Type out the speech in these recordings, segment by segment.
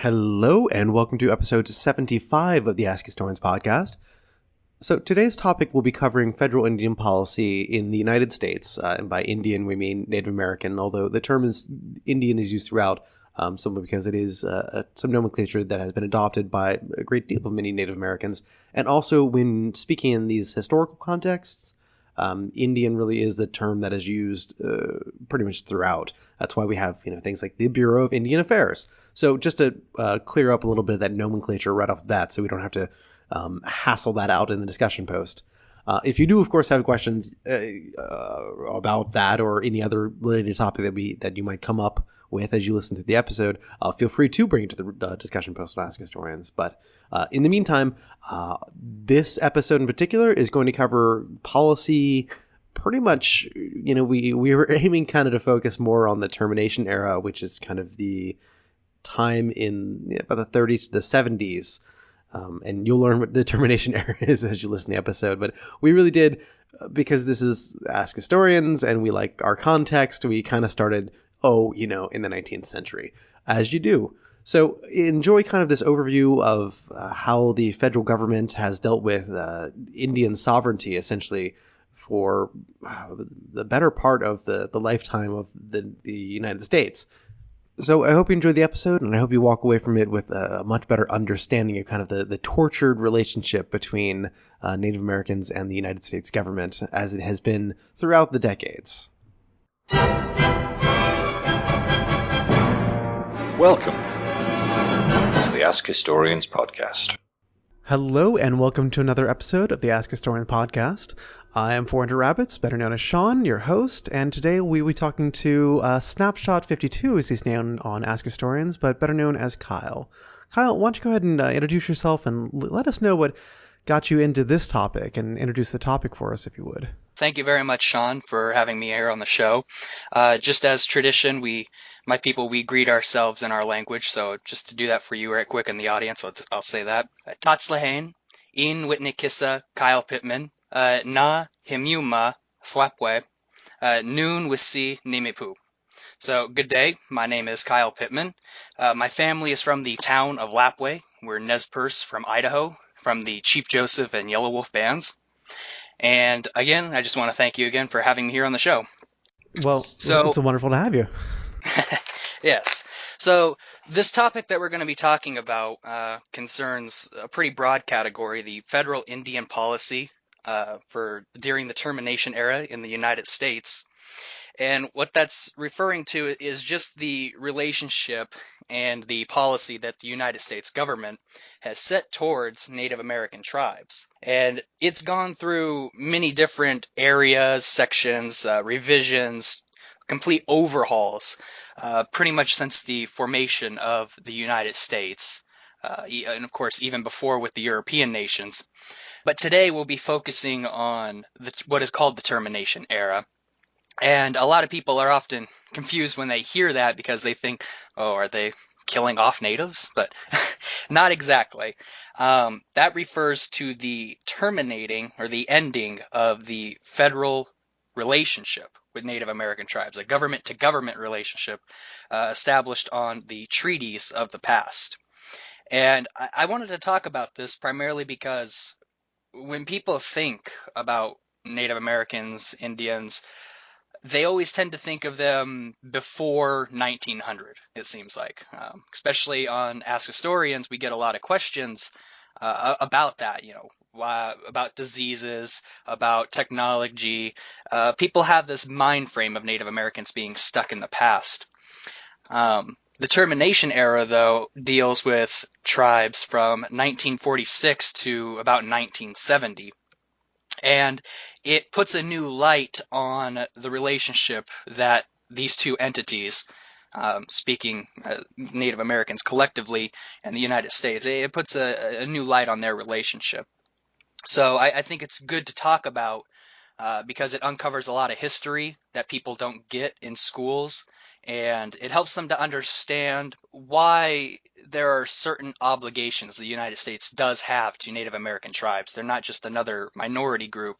Hello, and welcome to episode 75 of the Ask Historians podcast. So today's topic will be covering federal Indian policy in the United States, and by Indian we mean Native American, although the term Indian is used throughout, simply because it is some nomenclature that has been adopted by a great deal of many Native Americans. And also when speaking in these historical contexts, Indian really is the term that is used pretty much throughout. That's why we have things like the Bureau of Indian Affairs. So just to clear up a little bit of that nomenclature right off the bat, so we don't have to hassle that out in the discussion post. If you do, of course, have questions about that or any other related topic that you might come up with as you listen to the episode, feel free to bring it to the discussion post on Ask Historians. But in the meantime, this episode in particular is going to cover policy. Pretty much, we were aiming kind of to focus more on the Termination Era, which is kind of the time in about the 30s to the 70s. And you'll learn what the Termination Era is as you listen to the episode. But we really did, because this is Ask Historians and we like our context, we kind of started, in the 19th century, as you do. So enjoy kind of this overview of how the federal government has dealt with Indian sovereignty, essentially, for the better part of the lifetime of the United States. So I hope you enjoyed the episode, and I hope you walk away from it with a much better understanding of kind of the tortured relationship between Native Americans and the United States government, as it has been throughout the decades. Welcome to the Ask Historians podcast. Hello, and welcome to another episode of the Ask Historian podcast. I am 400 Rabbits, better known as Sean, your host, and today we'll be talking to Snapshot 52, as he's known on Ask Historians, but better known as Kyle. Kyle, why don't you go ahead and introduce yourself and let us know what got you into this topic, and introduce the topic for us, if you would. Thank you very much, Sean, for having me here on the show. Just as tradition, my people, we greet ourselves in our language, so just to do that for you right quick in the audience, I'll say that. Tatslahain, in Whitney Kissa, Kyle Pittman, na himuma flapwe, noon wisi nimipu. So, good day. My name is Kyle Pittman. My family is from the town of Lapway. We're Nez Perce from Idaho, from the Chief Joseph and Yellow Wolf bands. And again, I just want to thank you again for having me here on the show. Well, it's wonderful to have you. Yes. So this topic that we're going to be talking about concerns a pretty broad category, the federal Indian policy during the Termination Era in the United States. And what that's referring to is just the relationship and the policy that the United States government has set towards Native American tribes. And it's gone through many different areas, sections, revisions, complete overhauls, pretty much since the formation of the United States, and of course even before with the European nations. But today we'll be focusing on what is called the Termination Era. And a lot of people are often confused when they hear that because they think, oh, are they killing off natives? But not exactly. That refers to the terminating or the ending of the federal relationship with Native American tribes, a government-to-government relationship established on the treaties of the past. And I wanted to talk about this primarily because when people think about Native Americans, Indians, they always tend to think of them before 1900, it seems like. Especially on Ask Historians, we get a lot of questions about that, about diseases, about technology. People have this mind frame of Native Americans being stuck in the past. The Termination Era, though, deals with tribes from 1946 to about 1970. And it puts a new light on the relationship that these two entities, speaking Native Americans collectively and the United States, it puts a new light on their relationship. So I think it's good to talk about because it uncovers a lot of history that people don't get in schools, and it helps them to understand why there are certain obligations the United States does have to Native American tribes. They're not just another minority group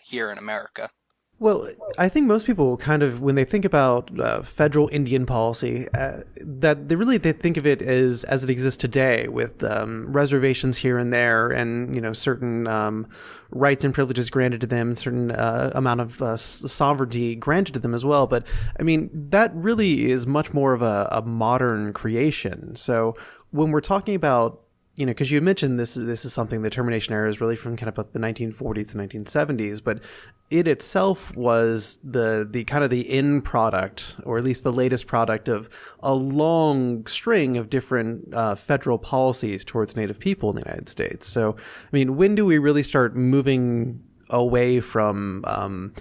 here in America. Well, I think most people kind of, when they think about federal Indian policy, that they think of it as it exists today, with reservations here and there, and certain rights and privileges granted to them, certain amount of sovereignty granted to them as well. But I mean, that really is much more of a modern creation. So when we're talking about because you mentioned this is something, the Termination Era is really from kind of the 1940s to 1970s, but it itself was the kind of the end product, or at least the latest product, of a long string of different federal policies towards Native people in the United States. So, I mean, when do we really start moving away from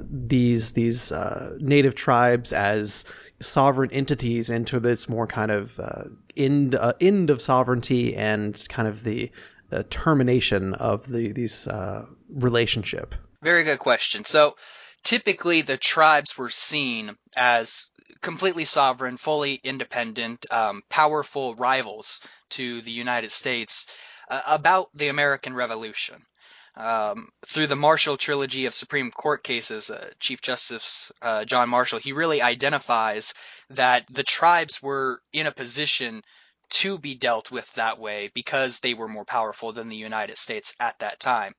these Native tribes as sovereign entities into this more kind of end of sovereignty and kind of the termination of these relationship? Very good question. So typically the tribes were seen as completely sovereign, fully independent, powerful rivals to the United States about the American Revolution. Through the Marshall trilogy of Supreme Court cases, Chief Justice John Marshall, he really identifies that the tribes were in a position to be dealt with that way because they were more powerful than the United States at that time.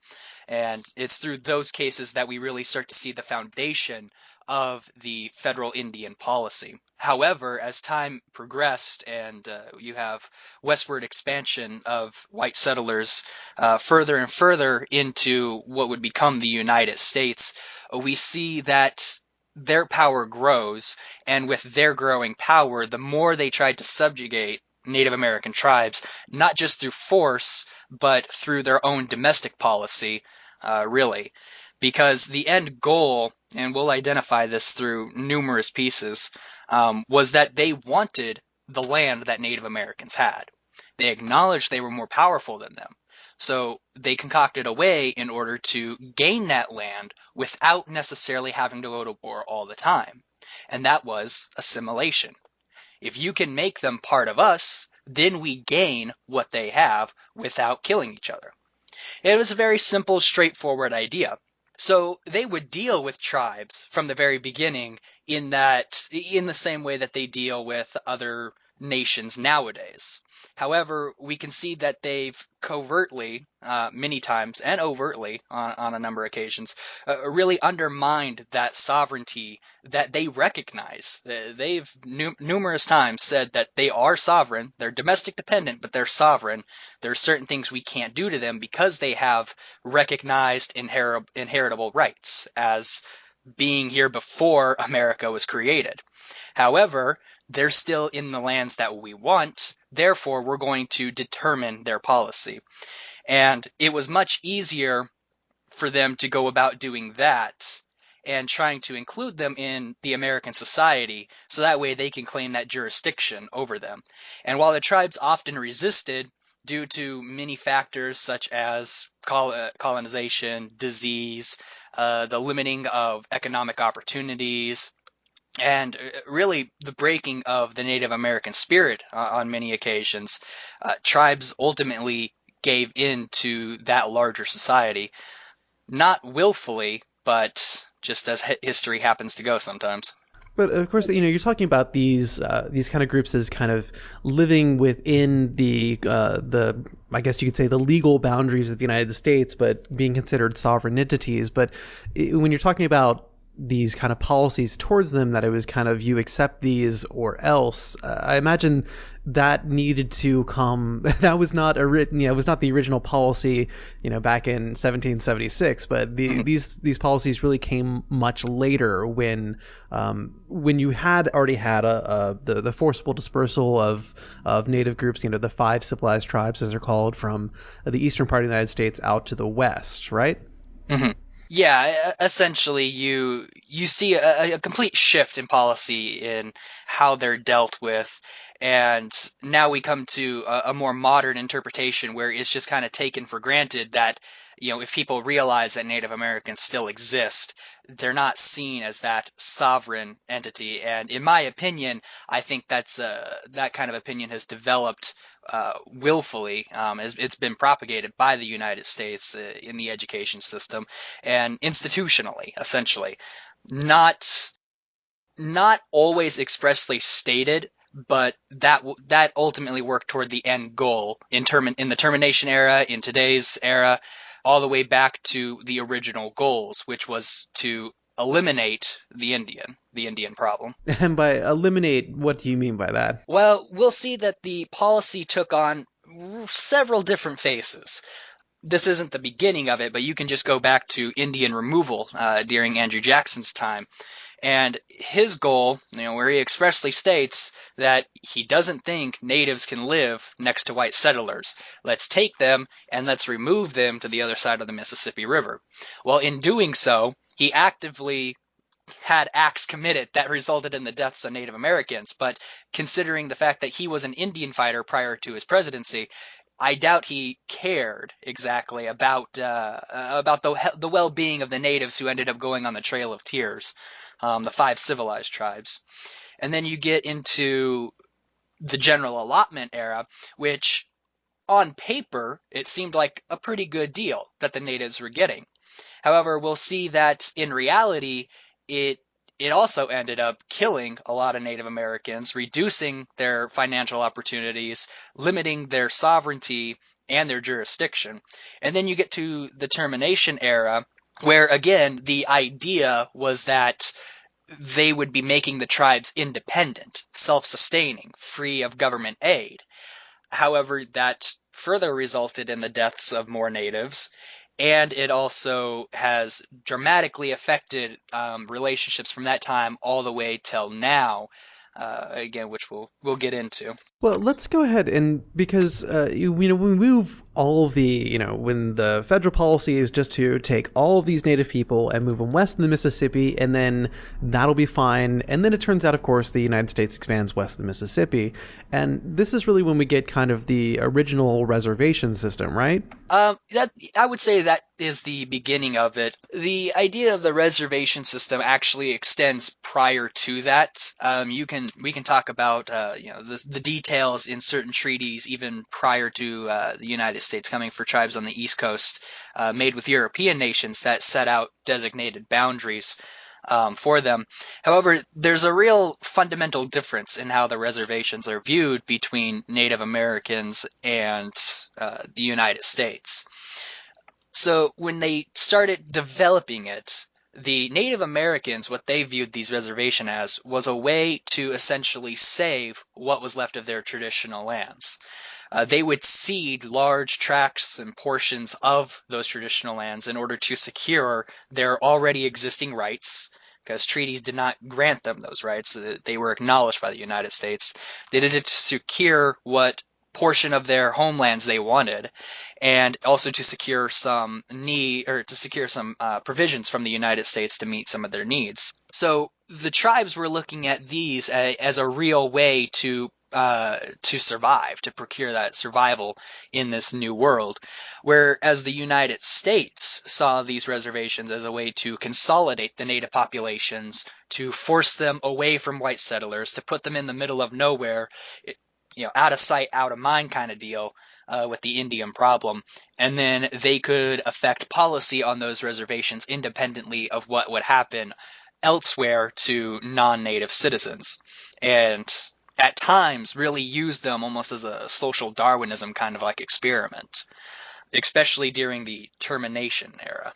And it's through those cases that we really start to see the foundation of the federal Indian policy. However, as time progressed and you have westward expansion of white settlers further and further into what would become the United States, we see that their power grows, and with their growing power, the more they tried to subjugate Native American tribes, not just through force, but through their own domestic policy, really. Because the end goal, and we'll identify this through numerous pieces, was that they wanted the land that Native Americans had. They acknowledged they were more powerful than them. So they concocted a way in order to gain that land without necessarily having to go to war all the time. And that was assimilation. If you can make them part of us, then we gain what they have without killing each other. It was a very simple, straightforward idea. So they would deal with tribes from the very beginning in the same way that they deal with other nations nowadays. However, we can see that they've covertly, many times, and overtly on a number of occasions, really undermined that sovereignty that they recognize. They've numerous times said that they are sovereign, they're domestic dependent, but they're sovereign. There are certain things we can't do to them because they have recognized inheritable rights as being here before America was created. However, they're still in the lands that we want, therefore we're going to determine their policy. And it was much easier for them to go about doing that and trying to include them in the American society so that way they can claim that jurisdiction over them. And while the tribes often resisted due to many factors such as colonization, disease, the limiting of economic opportunities, and really the breaking of the Native American spirit on many occasions, tribes ultimately gave in to that larger society, not willfully, but just as history happens to go sometimes. But of course, you're talking about these kind of groups as kind of living within the I guess you could say the legal boundaries of the United States, but being considered sovereign entities. But when you're talking about these kind of policies towards them, that it was kind of you accept these or else, I imagine that needed to come. That was not it was not the original policy, back in 1776. But these policies really came much later when you had already had the forcible dispersal of native groups, the 5 civilized tribes as they're called, from the eastern part of the United States out to the west, right? Mm-hmm. Yeah, essentially you see a complete shift in policy in how they're dealt with, And now we come to a more modern interpretation where it's just kind of taken for granted that, if people realize that Native Americans still exist, they're not seen as that sovereign entity. And in my opinion, I think that kind of opinion has developed willfully, as it's been propagated by the United States in the education system and institutionally, essentially. Not always expressly stated, but that ultimately worked toward the end goal in the Termination Era, in today's era, all the way back to the original goals, which was to eliminate the Indian problem. And by eliminate, what do you mean by that? Well, we'll see that the policy took on several different faces. This isn't the beginning of it, but you can just go back to Indian removal during Andrew Jackson's time. And his goal, where he expressly states that he doesn't think natives can live next to white settlers. Let's take them and let's remove them to the other side of the Mississippi River. Well, in doing so, he actively had acts committed that resulted in the deaths of Native Americans. But considering the fact that he was an Indian fighter prior to his presidency, I doubt he cared exactly about the well-being of the natives who ended up going on the Trail of Tears, the 5 civilized tribes. And then you get into the general allotment era, which on paper it seemed like a pretty good deal that the natives were getting. However, we'll see that in reality it also ended up killing a lot of Native Americans, reducing their financial opportunities, limiting their sovereignty and their jurisdiction. And then you get to the Termination Era, where again the idea was that they would be making the tribes independent, self-sustaining, free of government aid. However, that further resulted in the deaths of more natives, and it also has dramatically affected relationships from that time all the way till now, again, which we'll get into. Well, let's go ahead and because when we move all of the when the federal policy is just to take all of these native people and move them west in the Mississippi, and then that'll be fine. And then it turns out, of course, the United States expands west of the Mississippi, and this is really when we get kind of the original reservation system, right? That I would say that is the beginning of it. The idea of the reservation system actually extends prior to that. We can talk about the details in certain treaties even prior to the United States coming for tribes on the East Coast, made with European nations that set out designated boundaries for them. However, there's a real fundamental difference in how the reservations are viewed between Native Americans and the United States. So when they started developing it, the Native Americans, what they viewed these reservations as, was a way to essentially save what was left of their traditional lands. They would cede large tracts and portions of those traditional lands in order to secure their already existing rights, because treaties did not grant them those rights. They were acknowledged by the United States. They did it to secure what portion of their homelands they wanted, and also to secure some provisions from the United States to meet some of their needs. So the tribes were looking at these as a real way to survive, to procure that survival in this new world, whereas the United States saw these reservations as a way to consolidate the native populations, to force them away from white settlers, to put them in the middle of nowhere, out of sight, out of mind kind of deal with the Indian problem. And then they could affect policy on those reservations independently of what would happen elsewhere to non-native citizens. And at times really use them almost as a social Darwinism kind of like experiment, especially during the Termination Era.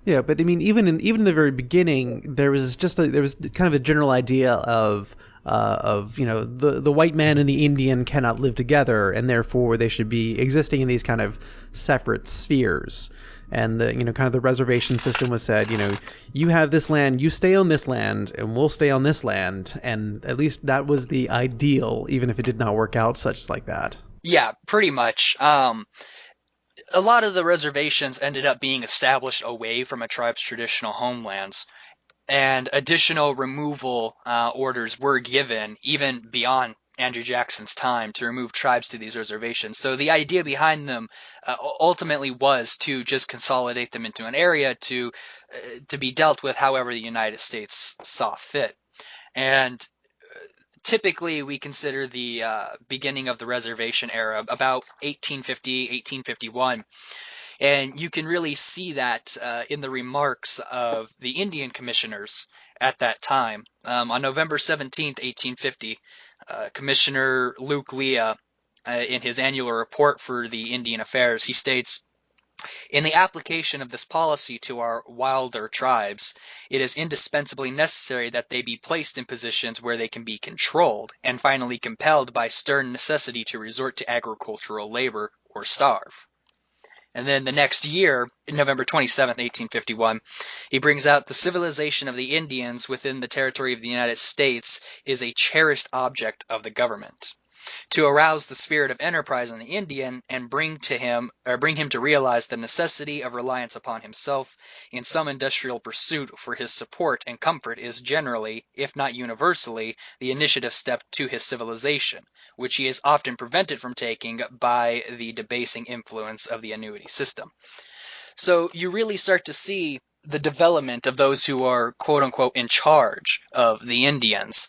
Yeah, but I mean, even in the very beginning, there was kind of a general idea of the white man and the Indian cannot live together, and therefore they should be existing in these kind of separate spheres. And the kind of the reservation system was said, you have this land, you stay on this land, and we'll stay on this land, and at least that was the ideal, even if it did not work out such like that. Yeah, pretty much. A lot of the reservations ended up being established away from a tribe's traditional homelands, and additional removal orders were given even beyond Andrew Jackson's time to remove tribes to these reservations. So the idea behind them ultimately was to just consolidate them into an area to be dealt with however the United States saw fit. And typically we consider the beginning of the reservation era about 1850, 1851. And you can really see that in the remarks of the Indian commissioners at that time. On November 17th, 1850, Commissioner Luke Lea, in his annual report for the Indian Affairs, he states, "In the application of this policy to our wilder tribes, it is indispensably necessary that they be placed in positions where they can be controlled, and finally compelled by stern necessity to resort to agricultural labor or starve." And then the next year, November 27th, 1851, he brings out the civilization of the Indians within the territory of the United States is a cherished object of the government. To arouse the spirit of enterprise in the Indian and bring him to realize the necessity of reliance upon himself in some industrial pursuit for his support and comfort is generally, if not universally, the initiative step to his civilization, which he is often prevented from taking by the debasing influence of the annuity system. So you really start to see the development of those who are quote unquote in charge of the Indians,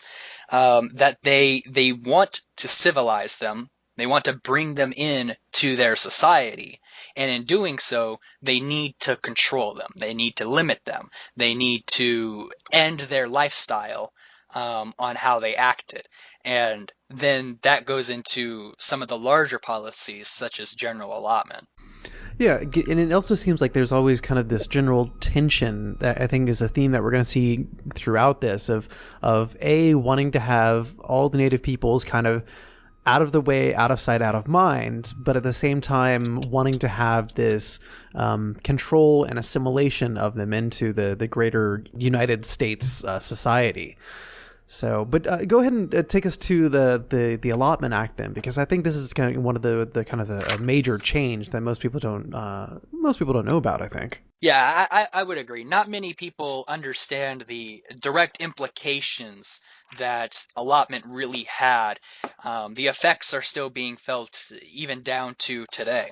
that they want to civilize them, they want to bring them in to their society, and in doing so, they need to control them, they need to limit them, they need to end their lifestyle on how they acted. And then that goes into some of the larger policies, such as general allotment. Yeah, and it also seems like there's always kind of this general tension that I think is a theme that we're going to see throughout this of wanting to have all the native peoples kind of out of the way, out of sight, out of mind, but at the same time wanting to have this control and assimilation of them into the greater United States society. So, but go ahead and take us to the Allotment Act then, because I think this is kind of one of the kind of a major change that most people don't know about, I think. Yeah, I would agree. Not many people understand the direct implications that allotment really had. The effects are still being felt even down to today.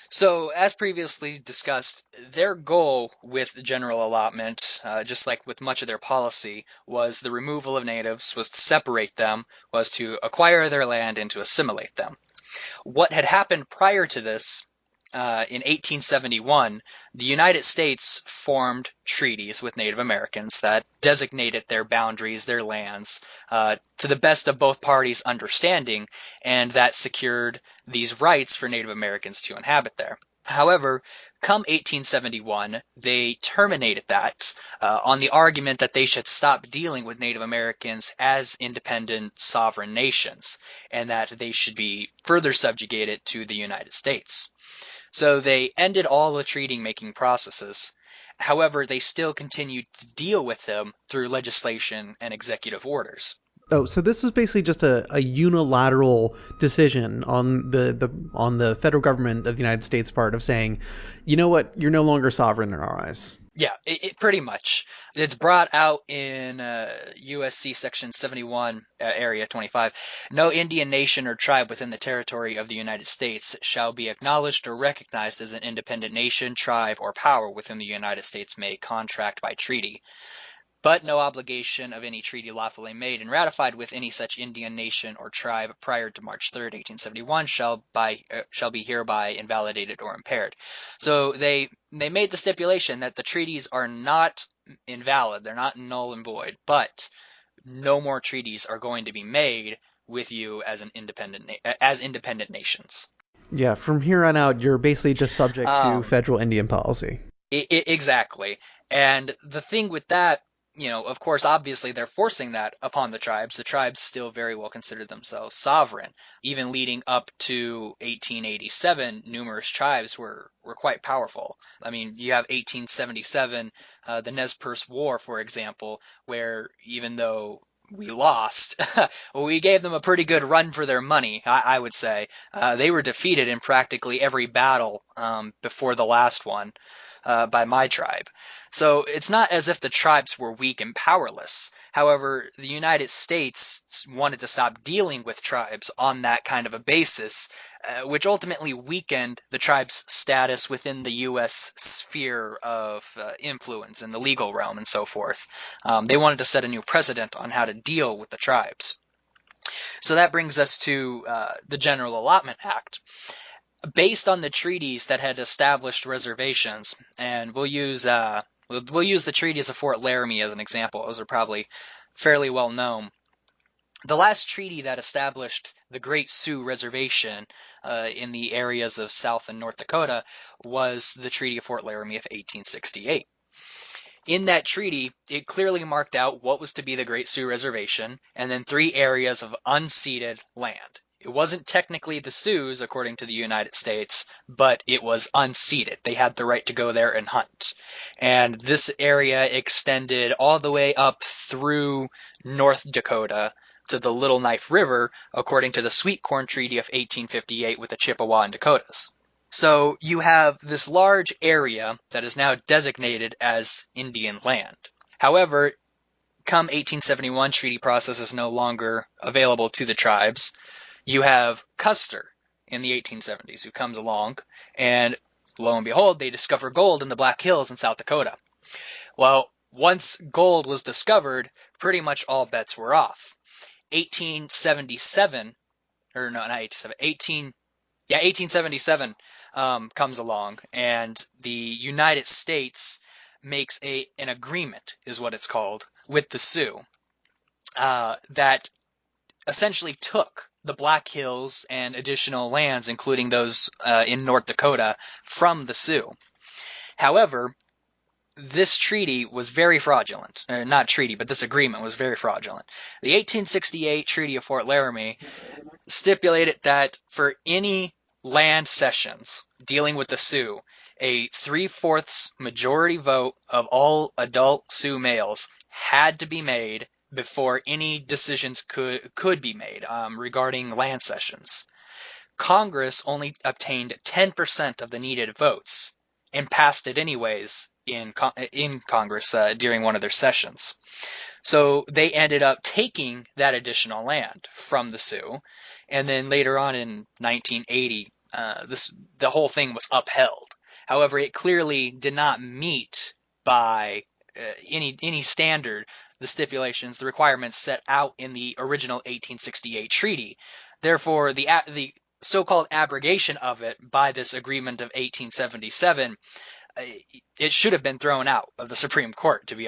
So, as previously discussed, their goal with general allotment, just like with much of their policy, was the removal of natives, was to separate them, was to acquire their land, and to assimilate them. What had happened prior to this, in 1871, the United States formed treaties with Native Americans that designated their boundaries, their lands, to the best of both parties' understanding, and that secured these rights for Native Americans to inhabit there. However, come 1871, they terminated that on the argument that they should stop dealing with Native Americans as independent sovereign nations, and that they should be further subjugated to the United States. So they ended all the treaty-making processes. However, they still continued to deal with them through legislation and executive orders. Oh, so this was basically just a unilateral decision on the federal government of the United States part of saying, you know what, you're no longer sovereign in our eyes. Yeah, it pretty much. It's brought out in USC Section 71, Area 25. No Indian nation or tribe within the territory of the United States shall be acknowledged or recognized as an independent nation, tribe, or power within the United States may contract by treaty. But no obligation of any treaty lawfully made and ratified with any such Indian nation or tribe prior to March 3rd, 1871 shall be hereby invalidated or impaired. So they made the stipulation that the treaties are not invalid, they're not null and void, but no more treaties are going to be made with you as independent nations. Yeah, from here on out, you're basically just subject to federal Indian policy. Exactly. And the thing with that, of course, obviously they're forcing that upon the tribes. The tribes still very well consider themselves sovereign. Even leading up to 1887, numerous tribes were quite powerful. I mean, you have 1877, the Nez Perce War, for example, where even though we lost, we gave them a pretty good run for their money, I would say. They were defeated in practically every battle before the last one by my tribe. So it's not as if the tribes were weak and powerless. However, the United States wanted to stop dealing with tribes on that kind of a basis, which ultimately weakened the tribe's status within the U.S. sphere of influence in the legal realm and so forth. They wanted to set a new precedent on how to deal with the tribes. So that brings us to the General Allotment Act. Based on the treaties that had established reservations, and we'll use the treaties of Fort Laramie as an example. Those are probably fairly well known. The last treaty that established the Great Sioux Reservation in the areas of South and North Dakota was the Treaty of Fort Laramie of 1868. In that treaty, it clearly marked out what was to be the Great Sioux Reservation, and then 3 areas of unceded land. It wasn't technically the Sioux, according to the United States, but it was unceded. They had the right to go there and hunt. And this area extended all the way up through North Dakota to the Little Knife River, according to the Sweet Corn Treaty of 1858 with the Chippewa and Dakotas. So you have this large area that is now designated as Indian land. However, come 1871, treaty process is no longer available to the tribes. You have Custer in the 1870s who comes along, and lo and behold, they discover gold in the Black Hills in South Dakota. Well, once gold was discovered, pretty much all bets were off. 1877 comes along, and the United States makes an agreement, is what it's called, with the Sioux, that essentially took the Black Hills and additional lands, including those in North Dakota, from the Sioux. However, this treaty was very fraudulent. Not treaty, but this agreement was very fraudulent. The 1868 Treaty of Fort Laramie stipulated that for any land cessions dealing with the Sioux, a 3/4 majority vote of all adult Sioux males had to be made before any decisions could be made regarding land cessions. Congress only obtained 10% of the needed votes and passed it anyways in Congress during one of their sessions. So they ended up taking that additional land from the Sioux, and then later on in 1980, the whole thing was upheld. However, it clearly did not meet by any standard the stipulations, the requirements set out in the original 1868 treaty. Therefore, the so-called abrogation of it by this agreement of 1877, it should have been thrown out of the Supreme Court, to be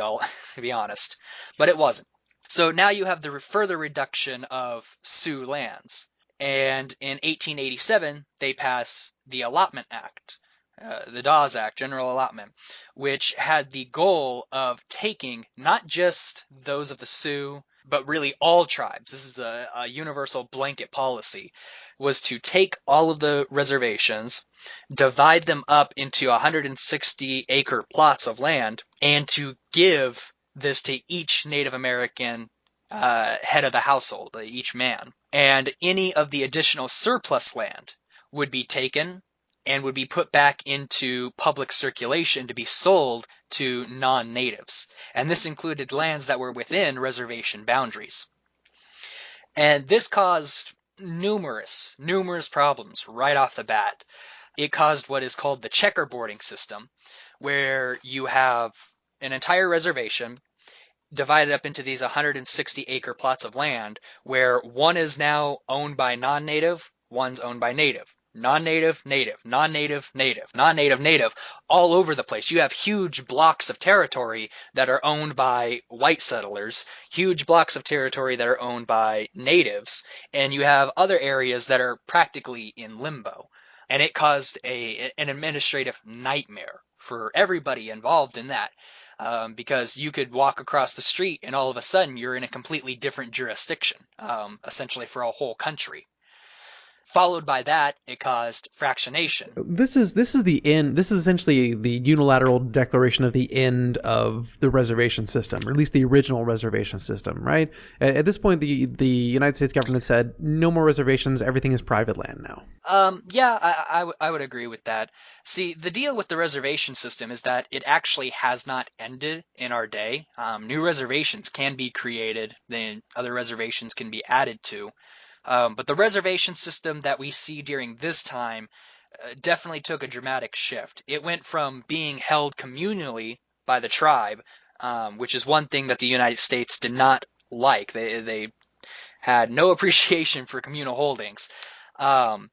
honest, but it wasn't. So now you have the further reduction of Sioux lands, and in 1887 they pass the Allotment Act, the Dawes Act, General Allotment, which had the goal of taking not just those of the Sioux, but really all tribes. This is a universal blanket policy, was to take all of the reservations, divide them up into 160-acre plots of land, and to give this to each Native American head of the household, each man. And any of the additional surplus land would be taken and would be put back into public circulation to be sold to non-natives. And this included lands that were within reservation boundaries. And this caused numerous problems right off the bat. It caused what is called the checkerboarding system, where you have an entire reservation divided up into these 160-acre plots of land, where one is now owned by non-native, one's owned by native. Non-native, native, non-native, native, non-native, native, all over the place. You have huge blocks of territory that are owned by white settlers, huge blocks of territory that are owned by natives, and you have other areas that are practically in limbo. And it caused an administrative nightmare for everybody involved in that, because you could walk across the street and all of a sudden you're in a completely different jurisdiction, essentially for a whole country. Followed by that, it caused fractionation. This is the end. This is essentially the unilateral declaration of the end of the reservation system, or at least the original reservation system, right? At this point, the United States government said no more reservations. Everything is private land now. Yeah, I would agree with that. See, the deal with the reservation system is that it actually has not ended in our day. New reservations can be created, then other reservations can be added to. But the reservation system that we see during this time definitely took a dramatic shift. It went from being held communally by the tribe, which is one thing that the United States did not like. They had no appreciation for communal holdings. So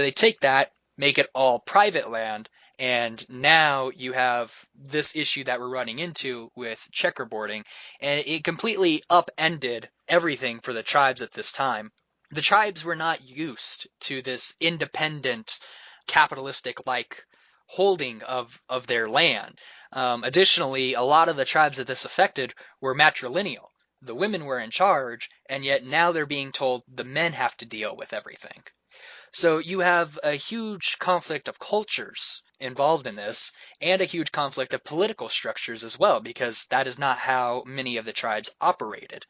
they take that, make it all private land, and now you have this issue that we're running into with checkerboarding, and it completely upended everything for the tribes at this time. The tribes were not used to this independent, capitalistic-like holding of their land. Additionally, a lot of the tribes that this affected were matrilineal. The women were in charge, and yet now they're being told the men have to deal with everything. So you have a huge conflict of cultures involved in this, and a huge conflict of political structures as well, because that is not how many of the tribes operated.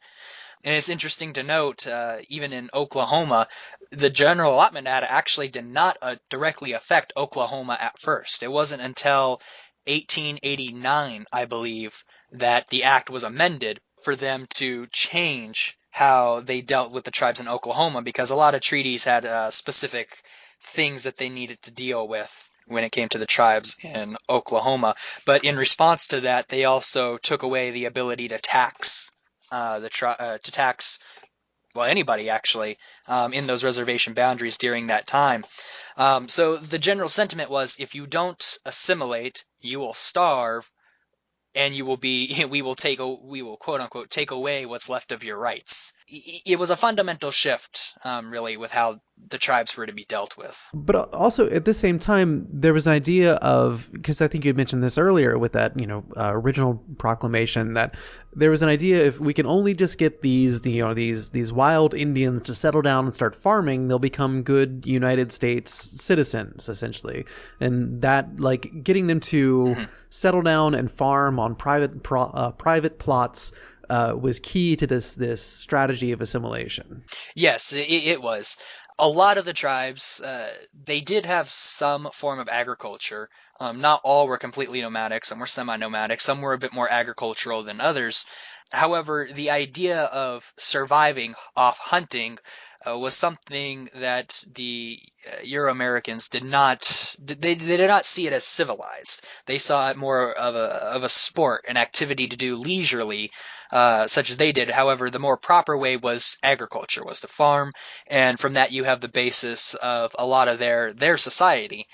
And it's interesting to note, even in Oklahoma, the General Allotment Act actually did not directly affect Oklahoma at first. It wasn't until 1889, I believe, that the act was amended for them to change how they dealt with the tribes in Oklahoma, because a lot of treaties had specific things that they needed to deal with when it came to the tribes in Oklahoma. But in response to that, they also took away the ability to tax anybody actually in those reservation boundaries during that time. So the general sentiment was, if you don't assimilate, you will starve, and we will quote unquote take away what's left of your rights. It was a fundamental shift, really, with how the tribes were to be dealt with. But also at the same time, there was an idea of, because I think you had mentioned this earlier with that, original proclamation, that there was an idea, if we can only just get these wild Indians to settle down and start farming, they'll become good United States citizens, essentially. And that, like, getting them to settle down and farm on private plots was key to this strategy of assimilation. Yes, it was. A lot of the tribes, they did have some form of agriculture. Not all were completely nomadic. Some were semi-nomadic. Some were a bit more agricultural than others. However, the idea of surviving off hunting was something that the Euro-Americans did not see it as civilized. They saw it more of a sport, an activity to do leisurely, such as they did. However, the more proper way was agriculture, was to farm, and from that you have the basis of a lot of their society.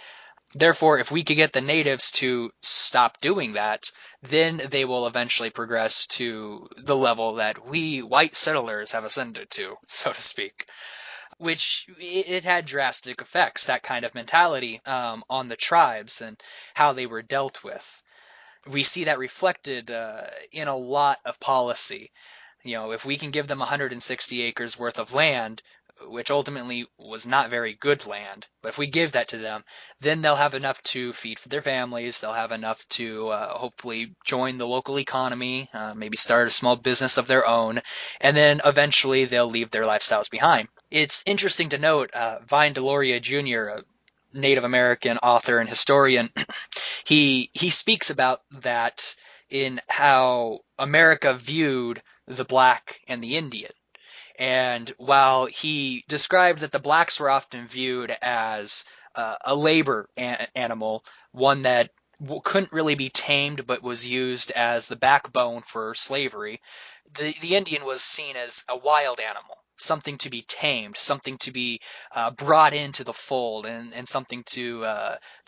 Therefore, if we could get the natives to stop doing that, then they will eventually progress to the level that we white settlers have ascended to, so to speak. Which it had drastic effects, that kind of mentality, on the tribes and how they were dealt with. We see that reflected in a lot of policy. If we can give them 160 acres worth of land, which ultimately was not very good land, but if we give that to them, then they'll have enough to feed for their families, they'll have enough to hopefully join the local economy, maybe start a small business of their own, and then eventually they'll leave their lifestyles behind. It's interesting to note, Vine Deloria Jr., a Native American author and historian, he speaks about that in how America viewed the black and the Indian. And while he described that the blacks were often viewed as a labor animal, one that couldn't really be tamed but was used as the backbone for slavery, the Indian was seen as a wild animal, something to be tamed, something to be brought into the fold, and something to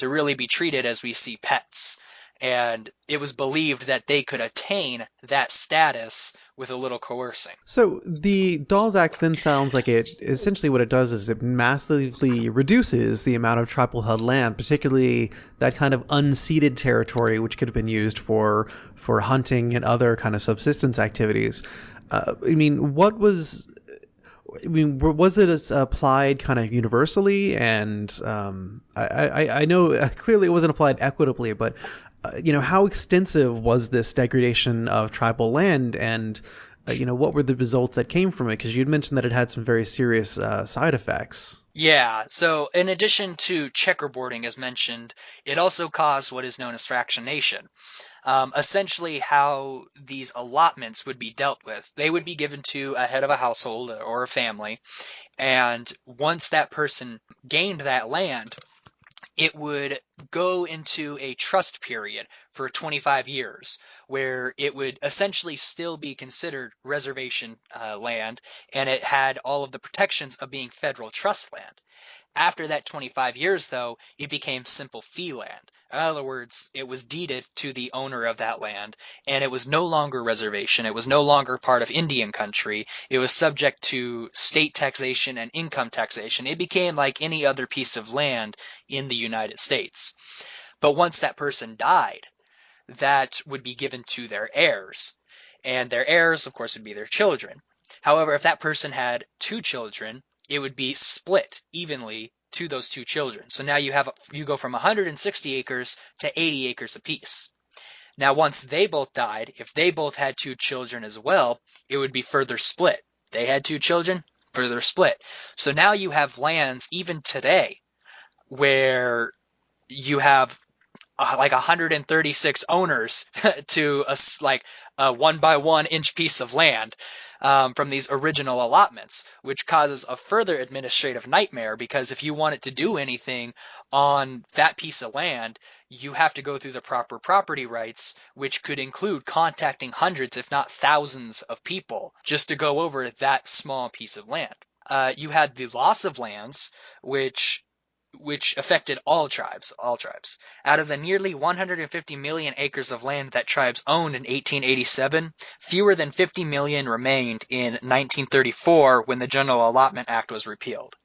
really be treated as we see pets. And it was believed that they could attain that status with a little coercing. So the Dawes Act then sounds like essentially what it does is it massively reduces the amount of tribal held land, particularly that kind of unceded territory, which could have been used for hunting and other kind of subsistence activities. I mean, was it applied kind of universally? And I know clearly it wasn't applied equitably, but how extensive was this degradation of tribal land, and what were the results that came from it? Because you'd mentioned that it had some very serious side effects. Yeah, so in addition to checkerboarding, as mentioned, it also caused what is known as fractionation. Essentially, how these allotments would be dealt with. They would be given to a head of a household or a family, and once that person gained that land, it would go into a trust period for 25 years, where it would essentially still be considered reservation land, and it had all of the protections of being federal trust land. After that 25 years, though, it became simple fee land. In other words, it was deeded to the owner of that land, and it was no longer reservation. It was no longer part of Indian country. It was subject to state taxation and income taxation. It became like any other piece of land in the United States. But once that person died, that would be given to their heirs. And their heirs, of course, would be their children. However, if that person had two children, it would be split evenly to those two children. So now you go from 160 acres to 80 acres apiece. Now, once they both died, if they both had two children as well, it would be further split. They had two children, further split. So now you have lands, even today, where you have like 136 owners to a 1 by 1 inch piece of land from these original allotments, which causes a further administrative nightmare, because if you wanted to do anything on that piece of land, you have to go through the proper property rights, which could include contacting hundreds, if not thousands, of people just to go over that small piece of land. You had the loss of lands, which affected all tribes. Out of the nearly 150 million acres of land that tribes owned in 1887, fewer than 50 million remained in 1934 when the General Allotment Act was repealed.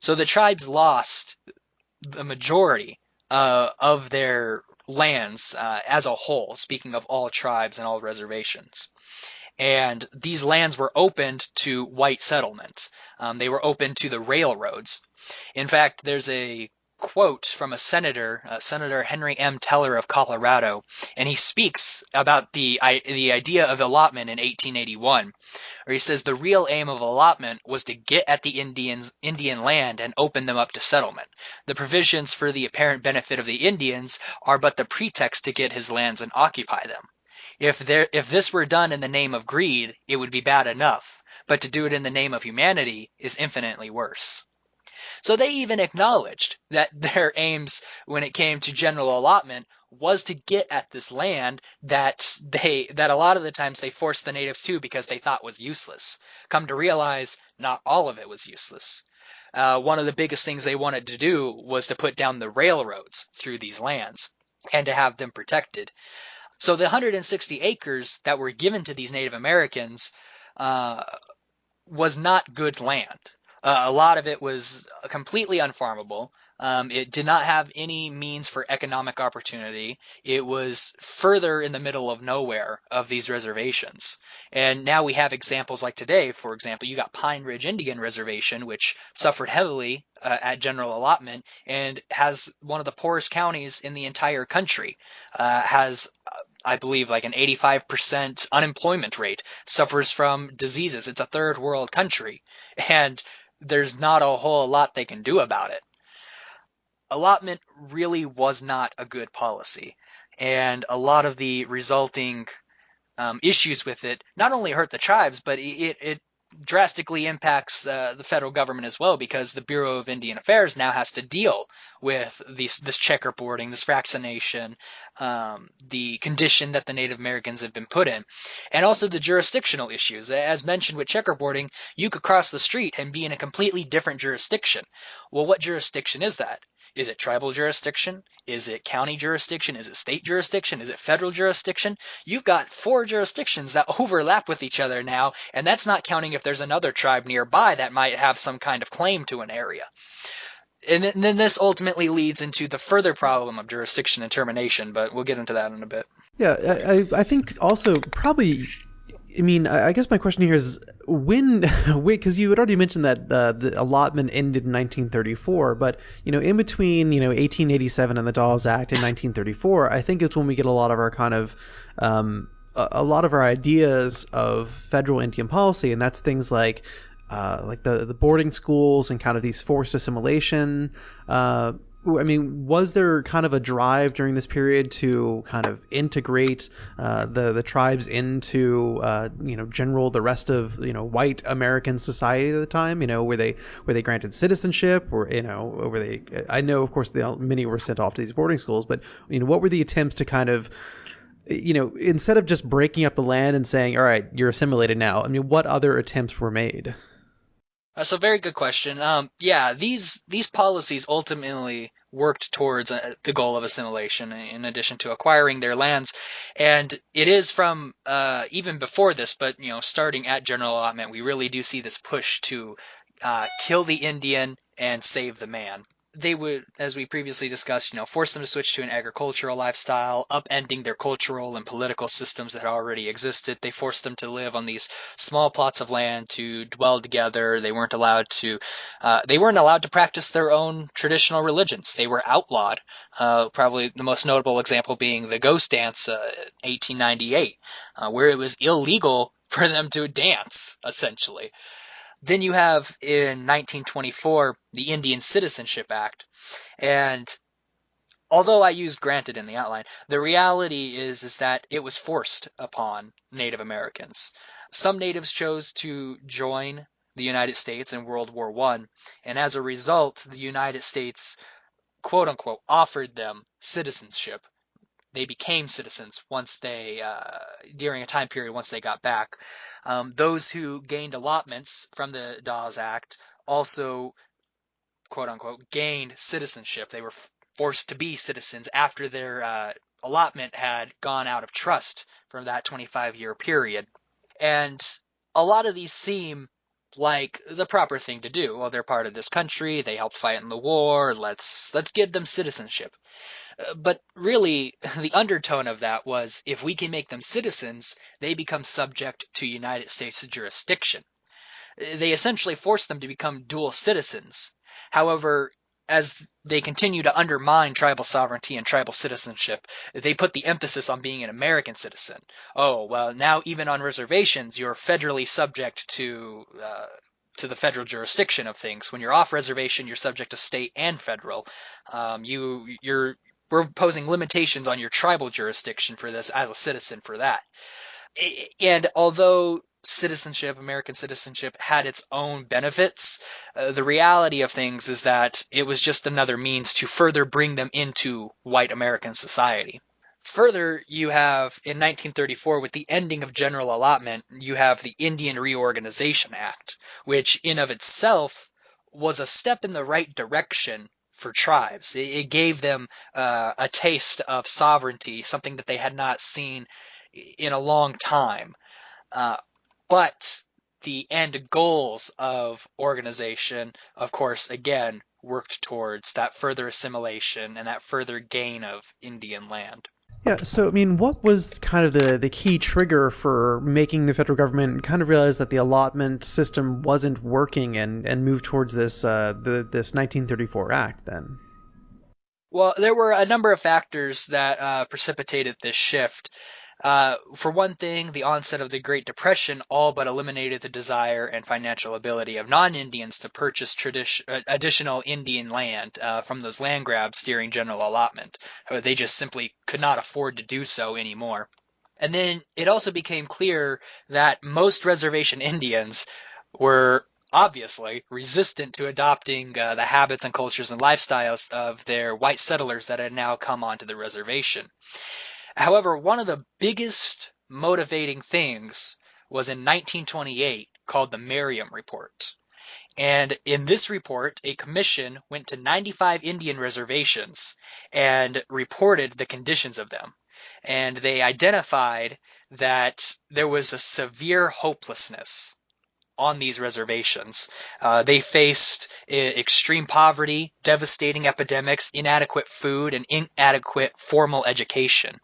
So the tribes lost the majority of their lands as a whole, speaking of all tribes and all reservations. And these lands were opened to white settlement. They were opened to the railroads. In fact, there's a quote from a senator, Senator Henry M. Teller of Colorado, and he speaks about the idea of allotment in 1881, where he says the real aim of allotment was to get at the Indian land and open them up to settlement. The provisions for the apparent benefit of the Indians are but the pretext to get his lands and occupy them. If this were done in the name of greed, it would be bad enough, but to do it in the name of humanity is infinitely worse. So they even acknowledged that their aims when it came to general allotment was to get at this land that a lot of the times they forced the natives to because they thought was useless. Come to realize, not all of it was useless. One of the biggest things they wanted to do was to put down the railroads through these lands and to have them protected. So the 160 acres that were given to these Native Americans was not good land. A lot of it was completely unfarmable. It did not have any means for economic opportunity. It was further in the middle of nowhere of these reservations. And now we have examples like today. For example, you got Pine Ridge Indian Reservation, which suffered heavily at general allotment and has one of the poorest counties in the entire country. Has I believe like an 85% unemployment rate, suffers from diseases. It's a third world country, and there's not a whole lot they can do about it. Allotment really was not a good policy, and a lot of the resulting issues with it not only hurt the tribes, but it drastically impacts the federal government as well, because the Bureau of Indian Affairs now has to deal with this checkerboarding, this fractionation, the condition that the Native Americans have been put in, and also the jurisdictional issues. As mentioned with checkerboarding, you could cross the street and be in a completely different jurisdiction. Well, what jurisdiction is that? Is it tribal jurisdiction? Is it county jurisdiction? Is it state jurisdiction? Is it federal jurisdiction? You've got 4 jurisdictions that overlap with each other now, and that's not counting if there's another tribe nearby that might have some kind of claim to an area. And then this ultimately leads into the further problem of jurisdiction and termination, but we'll get into that in a bit. Yeah, I think also probably I mean, I guess my question here is when, because you had already mentioned that the allotment ended in 1934, but in between 1887 and the Dawes Act in 1934, I think it's when we get a lot of our kind of a lot of our ideas of federal Indian policy, and that's things like the boarding schools and kind of these forced assimilation. I mean, was there kind of a drive during this period to kind of integrate the tribes into the rest of white American society at the time? Were they granted citizenship, or were they? I know, of course, many were sent off to these boarding schools, but what were the attempts to kind of instead of just breaking up the land and saying, all right, you're assimilated now? I mean, what other attempts were made? That's a very good question. These policies ultimately worked towards the goal of assimilation, in addition to acquiring their lands. And it is from even before this, but starting at general allotment, we really do see this push to kill the Indian and save the man. They would, as we previously discussed, force them to switch to an agricultural lifestyle, upending their cultural and political systems that already existed. They forced them to live on these small plots of land, to dwell together. They weren't allowed to practice their own traditional religions. They were outlawed. Probably the most notable example being the ghost dance, 1898, where it was illegal for them to dance, essentially. Then you have in 1924 the Indian Citizenship Act, and although I used granted in the outline, the reality is that it was forced upon Native Americans. Some natives chose to join the United States in World War I, and as a result, the United States, quote unquote, offered them citizenship. They became citizens once during a time period once they got back. Those who gained allotments from the Dawes Act also, quote unquote, gained citizenship. They were forced to be citizens after their allotment had gone out of trust from that 25-year period. And a lot of these seem like the proper thing to do. Well, they're part of this country. They helped fight in the war. Let's give them citizenship. But really, the undertone of that was, if we can make them citizens, they become subject to United States jurisdiction. They essentially force them to become dual citizens. However, as they continue to undermine tribal sovereignty and tribal citizenship, they put the emphasis on being an American citizen. Oh, well, now even on reservations, you're federally subject to the federal jurisdiction of things. When you're off reservation, you're subject to state and federal. We're imposing limitations on your tribal jurisdiction for this as a citizen for that. And although American citizenship, had its own benefits, the reality of things is that it was just another means to further bring them into white American society. Further, you have, in 1934, with the ending of general allotment, you have the Indian Reorganization Act, which in of itself was a step in the right direction for tribes. It gave them a taste of sovereignty, something that they had not seen in a long time. But the end goals of organization, of course, again, worked towards that further assimilation and that further gain of Indian land. Yeah, so I mean, what was kind of the key trigger for making the federal government kind of realize that the allotment system wasn't working and move towards this this 1934 act then? Well, there were a number of factors that precipitated this shift. For one thing, the onset of the Great Depression all but eliminated the desire and financial ability of non-Indians to purchase additional Indian land from those land grabs during general allotment. They just simply could not afford to do so anymore. And then it also became clear that most reservation Indians were obviously resistant to adopting the habits and cultures and lifestyles of their white settlers that had now come onto the reservation. However, one of the biggest motivating things was in 1928 called the Merriam Report. And in this report, a commission went to 95 Indian reservations and reported the conditions of them. And they identified that there was a severe hopelessness on these reservations. They faced extreme poverty, devastating epidemics, inadequate food, and inadequate formal education.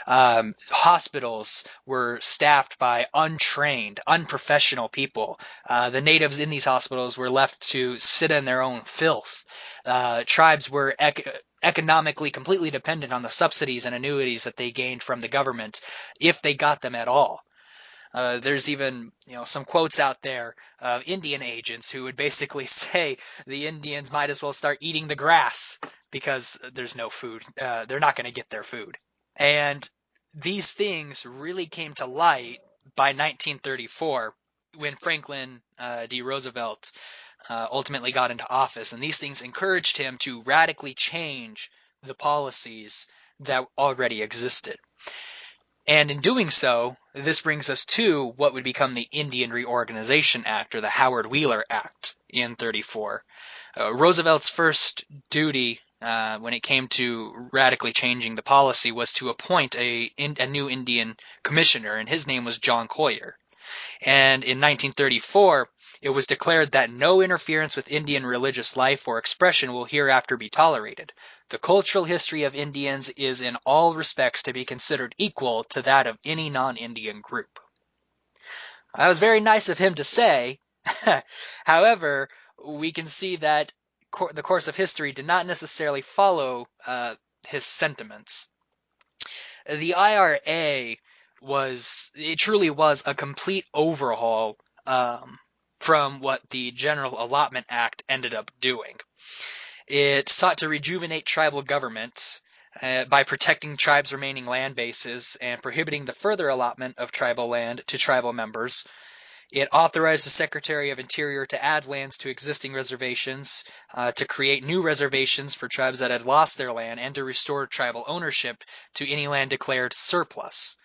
Hospitals were staffed by untrained, unprofessional people. The natives in these hospitals were left to sit in their own filth. Tribes were economically completely dependent on the subsidies and annuities that they gained from the government, if they got them at all. There's even, some quotes out there of Indian agents who would basically say the Indians might as well start eating the grass because there's no food. They're not going to get their food. And these things really came to light by 1934 when Franklin D. Roosevelt ultimately got into office. And these things encouraged him to radically change the policies that already existed. And in doing so, this brings us to what would become the Indian Reorganization Act, or the Howard Wheeler Act in 34. Roosevelt's first duty when it came to radically changing the policy was to appoint a new Indian commissioner, and his name was John Collier. And in 1934, it was declared that no interference with Indian religious life or expression will hereafter be tolerated. The cultural history of Indians is in all respects to be considered equal to that of any non-Indian group. That was very nice of him to say. However, we can see that the course of history did not necessarily follow his sentiments. The IRA truly was a complete overhaul from what the General Allotment Act ended up doing. It sought to rejuvenate tribal government by protecting tribes' remaining land bases and prohibiting the further allotment of tribal land to tribal members. It authorized the Secretary of Interior to add lands to existing reservations, to create new reservations for tribes that had lost their land, and to restore tribal ownership to any land declared surplus.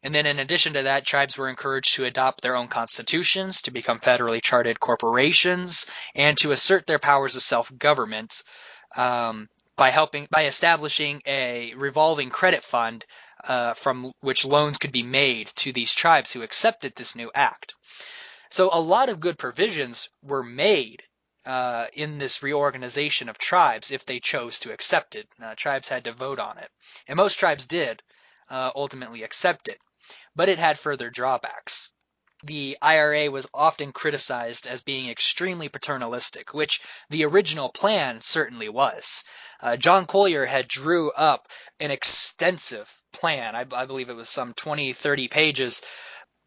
And then in addition to that, tribes were encouraged to adopt their own constitutions, to become federally chartered corporations, and to assert their powers of self-government by establishing a revolving credit fund from which loans could be made to these tribes who accepted this new act. So a lot of good provisions were made in this reorganization of tribes if they chose to accept it. Tribes had to vote on it. And most tribes did ultimately accept it. But it had further drawbacks. The IRA was often criticized as being extremely paternalistic, which the original plan certainly was. John Collier had drew up an extensive plan. I believe it was some 20, 30 pages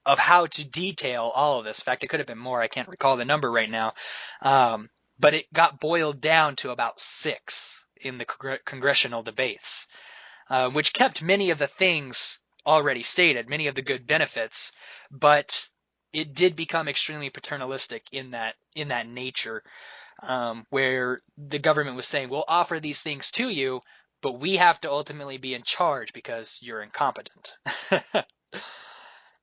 of how to detail all of this. In fact, it could have been more. I can't recall the number right now. But it got boiled down to about 6 in the congressional debates, which kept many of the things already stated, many of the good benefits, but it did become extremely paternalistic in that nature, where the government was saying, we'll offer these things to you, but we have to ultimately be in charge because you're incompetent.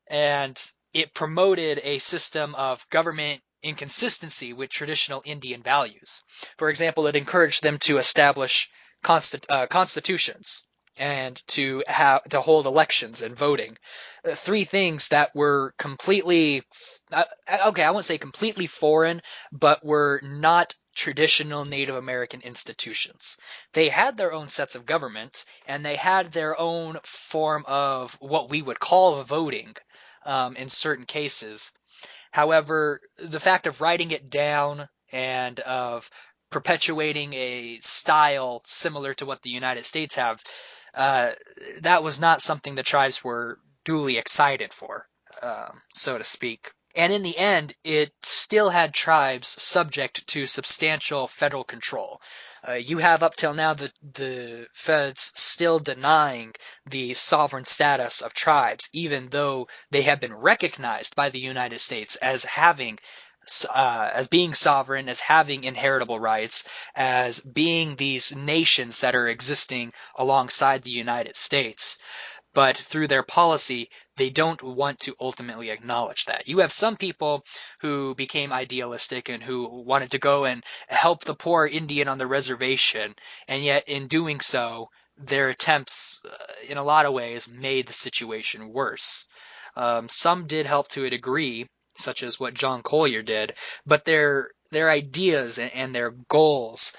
And it promoted a system of government inconsistency with traditional Indian values. For example, it encouraged them to establish constitutions and to hold elections and voting. 3 things that were completely, okay, I won't say completely foreign, but were not traditional Native American institutions. They had their own sets of government, and they had their own form of what we would call voting in certain cases. However, the fact of writing it down and of perpetuating a style similar to what the United States have, that was not something the tribes were duly excited for, so to speak. And in the end, it still had tribes subject to substantial federal control. You have up till now the feds still denying the sovereign status of tribes, even though they have been recognized by the United States as being sovereign, as having inheritable rights, as being these nations that are existing alongside the United States. But through their policy, they don't want to ultimately acknowledge that. You have some people who became idealistic and who wanted to go and help the poor Indian on the reservation, and yet in doing so, their attempts, in a lot of ways, made the situation worse. Some did help to a degree. such as what John Collier did, but their ideas and their goals,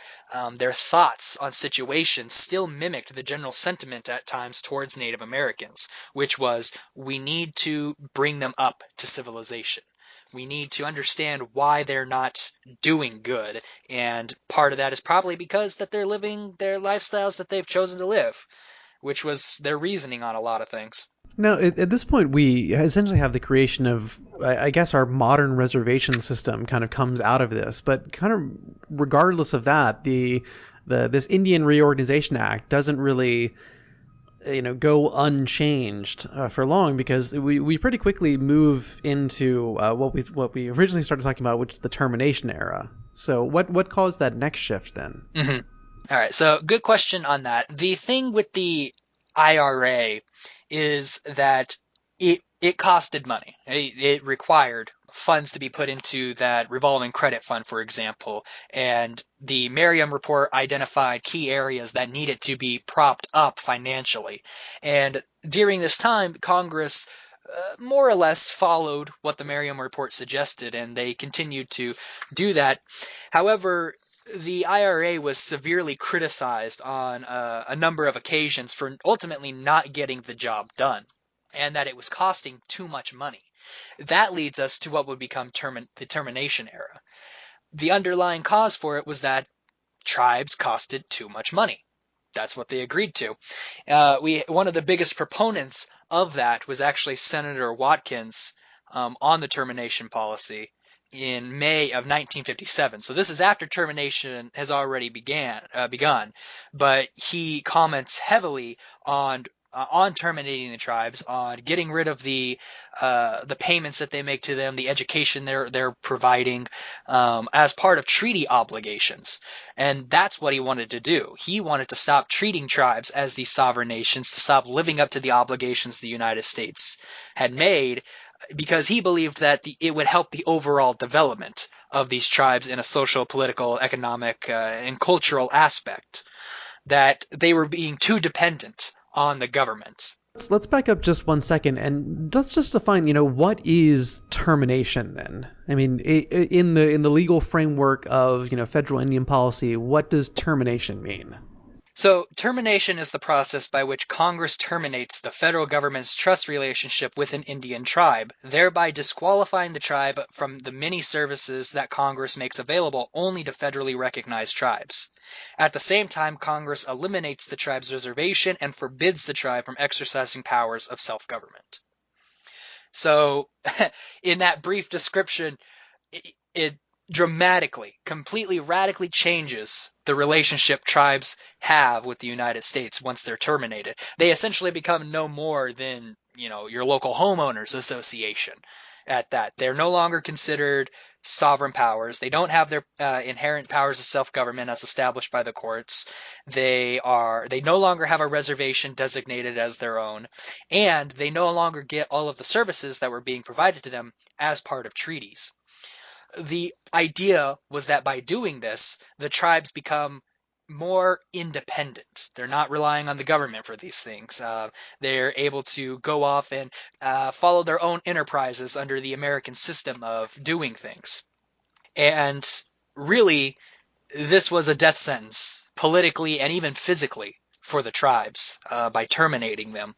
their thoughts on situations still mimicked the general sentiment at times towards Native Americans, which was, we need to bring them up to civilization. We need to understand why they're not doing good, and part of that is probably because that they're living their lifestyles that they've chosen to live, which was their reasoning on a lot of things. Now, at this point, we essentially have the creation of, I guess, our modern reservation system kind of comes out of this. But kind of regardless of that, this Indian Reorganization Act doesn't really, go unchanged for long, because we pretty quickly move into what we originally started talking about, which is the Termination Era. So what caused that next shift then? Mm-hmm. All right, so good question on that. The thing with the IRA is that it costed money. It required funds to be put into that revolving credit fund, for example, and the Merriam report identified key areas that needed to be propped up financially. And during this time, Congress more or less followed what the Merriam report suggested, and they continued to do that. However, the IRA was severely criticized on a number of occasions for ultimately not getting the job done, and that it was costing too much money. That leads us to what would become the Termination Era. The underlying cause for it was that tribes costed too much money. That's what they agreed to. One of the biggest proponents of that was actually Senator Watkins on the termination policy in May of 1957. So this is after termination has already begun, but he comments heavily on terminating the tribes, on getting rid of the payments that they make to them, the education they're providing as part of treaty obligations. And that's what he wanted to do. He wanted to stop treating tribes as these sovereign nations, to stop living up to the obligations the United States had made, because he believed that it would help the overall development of these tribes in a social, political, economic, and cultural aspect, that they were being too dependent on the government. Let's back up just 1 second, and let's just define, what is termination then? I mean, in the legal framework of, federal Indian policy, what does termination mean? So, termination is the process by which Congress terminates the federal government's trust relationship with an Indian tribe, thereby disqualifying the tribe from the many services that Congress makes available only to federally recognized tribes. At the same time, Congress eliminates the tribe's reservation and forbids the tribe from exercising powers of self-government. So, in that brief description, it dramatically, completely, radically changes the relationship tribes have with the United States once they're terminated. They essentially become no more than, your local homeowners association at that. They're no longer considered sovereign powers. They don't have their inherent powers of self-government as established by the courts. They no longer have a reservation designated as their own, and they no longer get all of the services that were being provided to them as part of treaties. The idea was that by doing this, the tribes become more independent. They're not relying on the government for these things. They're able to go off and follow their own enterprises under the American system of doing things. And really, this was a death sentence, politically and even physically, for the tribes by terminating them.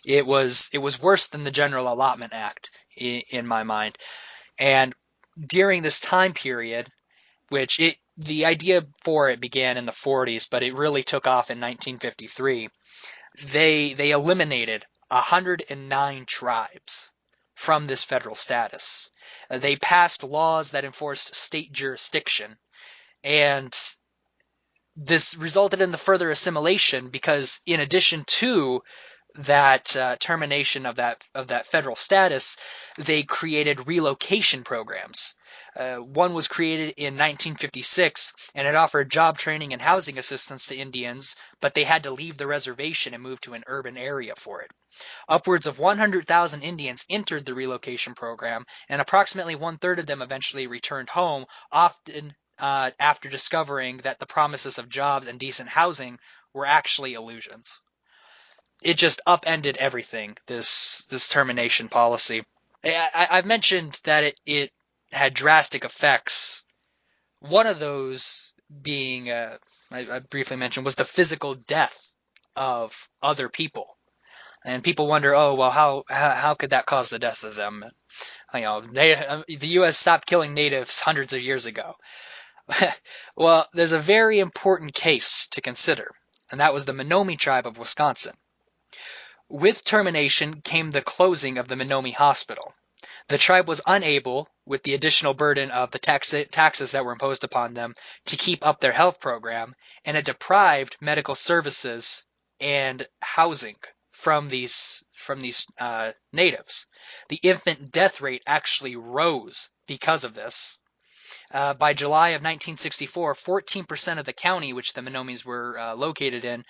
It was worse than the General Allotment Act, in my mind. And during this time period, which the idea for it began in the 40s, but it really took off in 1953, they eliminated 109 tribes from this federal status. They passed laws that enforced state jurisdiction, and this resulted in the further assimilation, because in addition to that termination of that federal status, they created relocation programs. One was created in 1956, and it offered job training and housing assistance to Indians, but they had to leave the reservation and move to an urban area for it. Upwards of 100,000 Indians entered the relocation program, and approximately one-third of them eventually returned home, often after discovering that the promises of jobs and decent housing were actually illusions. It just upended everything, this termination policy. I've mentioned that it had drastic effects. One of those being, I briefly mentioned, was the physical death of other people. And people wonder, oh, well, how could that cause the death of them? The U.S. stopped killing natives hundreds of years ago. Well, there's a very important case to consider, and that was the Menominee tribe of Wisconsin. With termination came the closing of the Menominee Hospital. The tribe was unable, with the additional burden of the taxes that were imposed upon them, to keep up their health program, and it deprived medical services and housing from these natives. The infant death rate actually rose because of this. By July of 1964, 14% of the county which the Menominees were located in,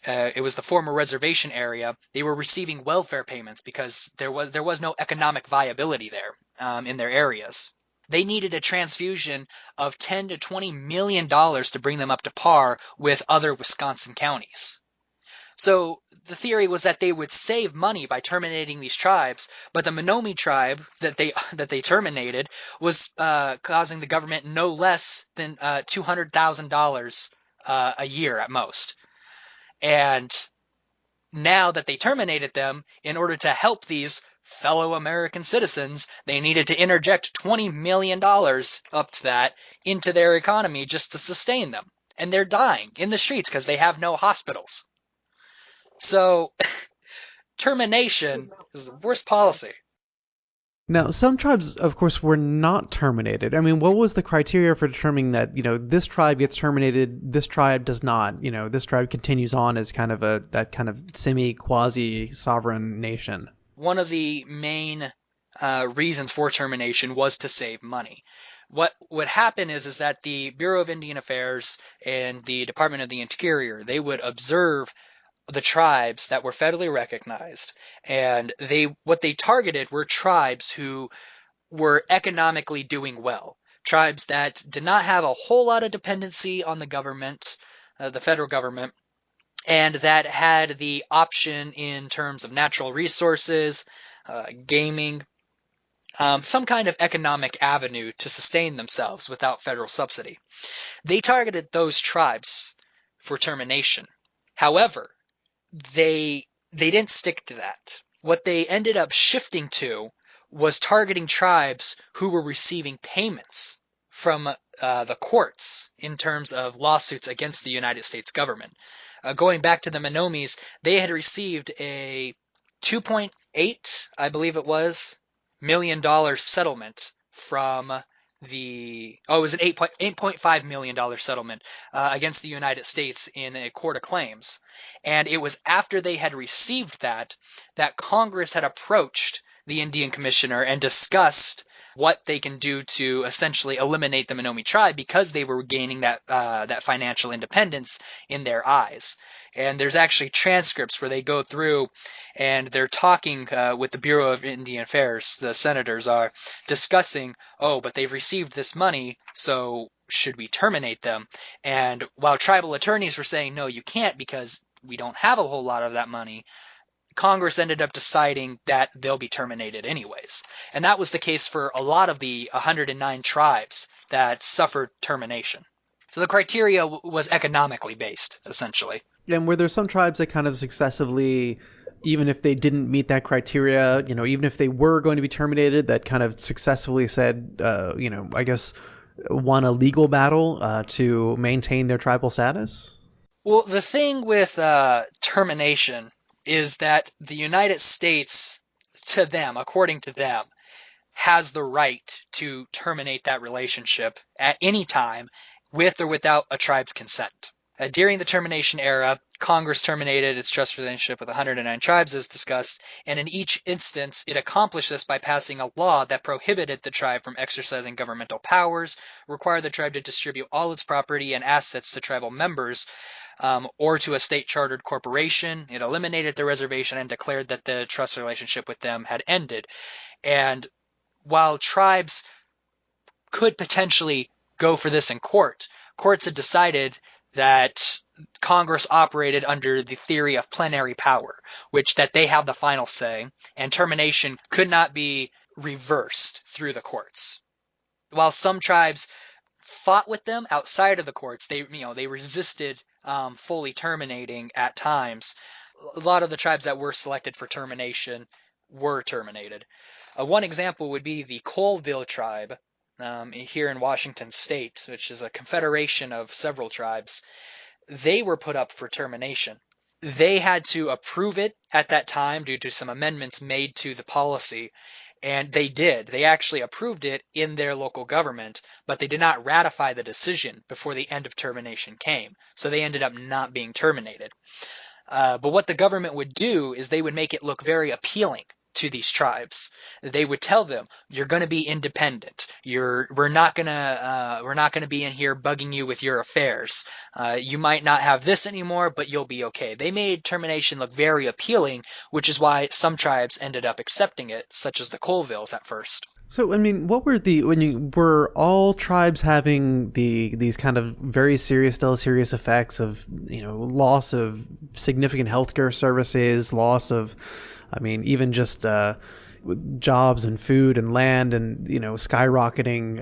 it was the former reservation area, they were receiving welfare payments because there was no economic viability there in their areas. They needed a transfusion of $10 to $20 million to bring them up to par with other Wisconsin counties. So the theory was that they would save money by terminating these tribes, but the Menominee tribe that they terminated was causing the government no less than $200,000 a year at most. And now that they terminated them, in order to help these fellow American citizens, they needed to interject $20 million up to that into their economy just to sustain them. And they're dying in the streets because they have no hospitals. So, termination is the worst policy. Now, some tribes, of course, were not terminated. I mean, what was the criteria for determining that, this tribe gets terminated, this tribe does not, this tribe continues on as kind of that kind of semi-quasi-sovereign nation? One of the main reasons for termination was to save money. What would happen is that the Bureau of Indian Affairs and the Department of the Interior, they would observe the tribes that were federally recognized, and what they targeted were tribes who were economically doing well, tribes that did not have a whole lot of dependency on the government, the federal government, and that had the option in terms of natural resources, gaming, some kind of economic avenue to sustain themselves without federal subsidy. They targeted those tribes for termination. However, they didn't stick to that. What they ended up shifting to was targeting tribes who were receiving payments from the courts in terms of lawsuits against the United States government. Going back to the Menominees, they had received a $2.8, I believe it was, $million settlement from it was an $8.5 million settlement against the United States in a court of claims. And it was after they had received that Congress had approached the Indian Commissioner and discussed what they can do to essentially eliminate the Menominee tribe because they were gaining that financial independence in their eyes. And there's actually transcripts where they go through and they're talking with the Bureau of Indian Affairs. The senators are discussing, but they've received this money, so should we terminate them? And while tribal attorneys were saying, no, you can't because we don't have a whole lot of that money, Congress ended up deciding that they'll be terminated anyways. And that was the case for a lot of the 109 tribes that suffered termination. So the criteria was economically based, essentially. And were there some tribes that kind of successively, even if they didn't meet that criteria, even if they were going to be terminated, that kind of successfully said, I guess, won a legal battle to maintain their tribal status? Well, the thing with termination is that the United States, to them, according to them, has the right to terminate that relationship at any time with or without a tribe's consent. During the Termination Era, Congress terminated its trust relationship with 109 tribes, as discussed, and in each instance, it accomplished this by passing a law that prohibited the tribe from exercising governmental powers, required the tribe to distribute all its property and assets to tribal members, or to a state-chartered corporation. It eliminated the reservation and declared that the trust relationship with them had ended. And while tribes could potentially go for this in court, courts had decided that Congress operated under the theory of plenary power, which that they have the final say, and termination could not be reversed through the courts. While some tribes fought with them outside of the courts, they resisted fully terminating at times. A lot of the tribes that were selected for termination were terminated. One example would be the Colville tribe here in Washington State, which is a confederation of several tribes. They were put up for termination. They had to approve it at that time due to some amendments made to the policy, and they did. They actually approved it in their local government, but they did not ratify the decision before the end of termination came. So they ended up not being terminated. But what the government would do is they would make it look very appealing to these tribes. They would tell them, "You're going to be independent. We're not going to be in here bugging you with your affairs. You might not have this anymore, but you'll be okay." They made termination look very appealing, which is why some tribes ended up accepting it, such as the Colvilles at first. So, I mean, what were were all tribes having these kind of very serious, deleterious effects of, loss of significant healthcare services, loss of, even just jobs and food and land and, skyrocketing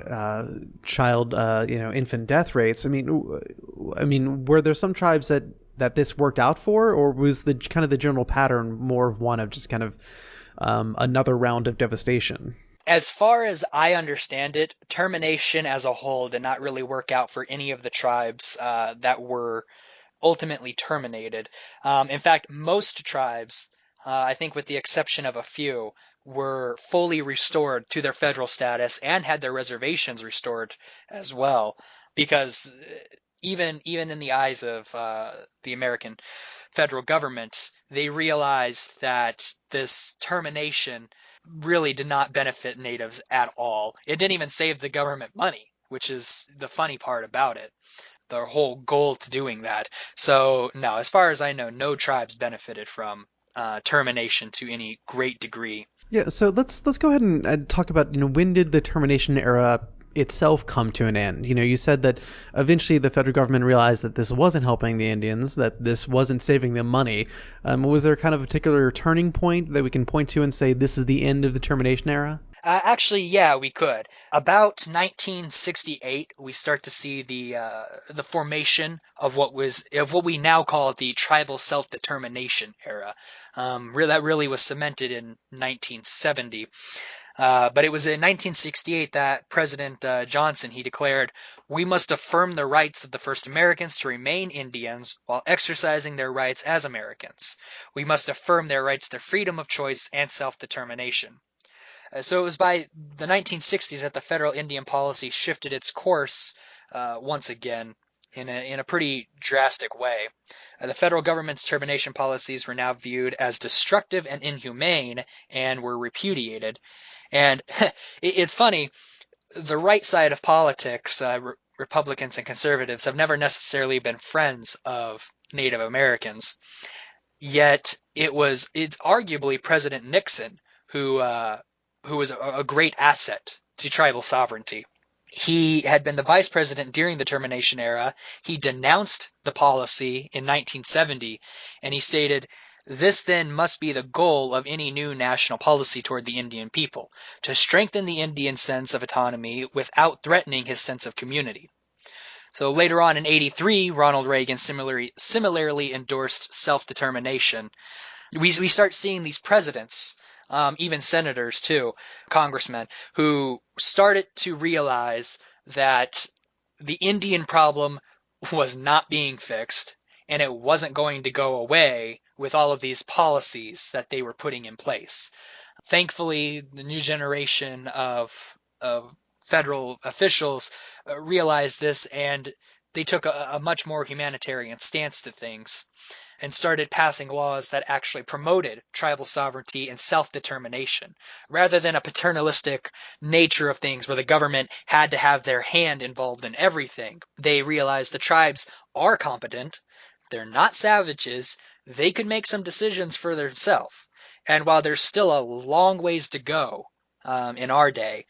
infant death rates? I mean, were there some tribes that this worked out for, or was the kind of the general pattern more of one of just kind of another round of devastation? As far as I understand it, termination as a whole did not really work out for any of the tribes that were ultimately terminated. In fact, most tribes, I think with the exception of a few, were fully restored to their federal status and had their reservations restored as well, because even in the eyes of the American federal government, they realized that this termination really did not benefit natives at all. It didn't even save the government money, which is the funny part about it. The whole goal to doing that. So, no, as far as I know, no tribes benefited from termination to any great degree. Yeah, so let's go ahead and talk about, when did the termination era itself come to an end? You said that eventually the federal government realized that this wasn't helping the Indians, that this wasn't saving them money. Was there kind of a particular turning point that we can point to and say this is the end of the termination era? Actually, yeah, we could. About 1968, we start to see the formation of what we now call the tribal self-determination era. That really was cemented in 1970. But it was in 1968 that President Johnson, he declared, "We must affirm the rights of the first Americans to remain Indians while exercising their rights as Americans. We must affirm their rights to freedom of choice and self-determination." So it was by the 1960s that the federal Indian policy shifted its course once again in a pretty drastic way. The federal government's termination policies were now viewed as destructive and inhumane and were repudiated. And it's funny, the right side of politics, Republicans and conservatives, have never necessarily been friends of Native Americans. Yet it's arguably President Nixon who was a great asset to tribal sovereignty. He had been the vice president during the termination era. He denounced the policy in 1970, and he stated, "This then must be the goal of any new national policy toward the Indian people, to strengthen the Indian sense of autonomy without threatening his sense of community." So later on in 83, Ronald Reagan similarly endorsed self-determination. We start seeing these presidents, even senators too, congressmen, who started to realize that the Indian problem was not being fixed and it wasn't going to go away with all of these policies that they were putting in place. Thankfully, the new generation of federal officials realized this, and they took a much more humanitarian stance to things and started passing laws that actually promoted tribal sovereignty and self-determination, rather than a paternalistic nature of things where the government had to have their hand involved in everything. They realized the tribes are competent, they're not savages, they could make some decisions for themselves. And while there's still a long ways to go in our day,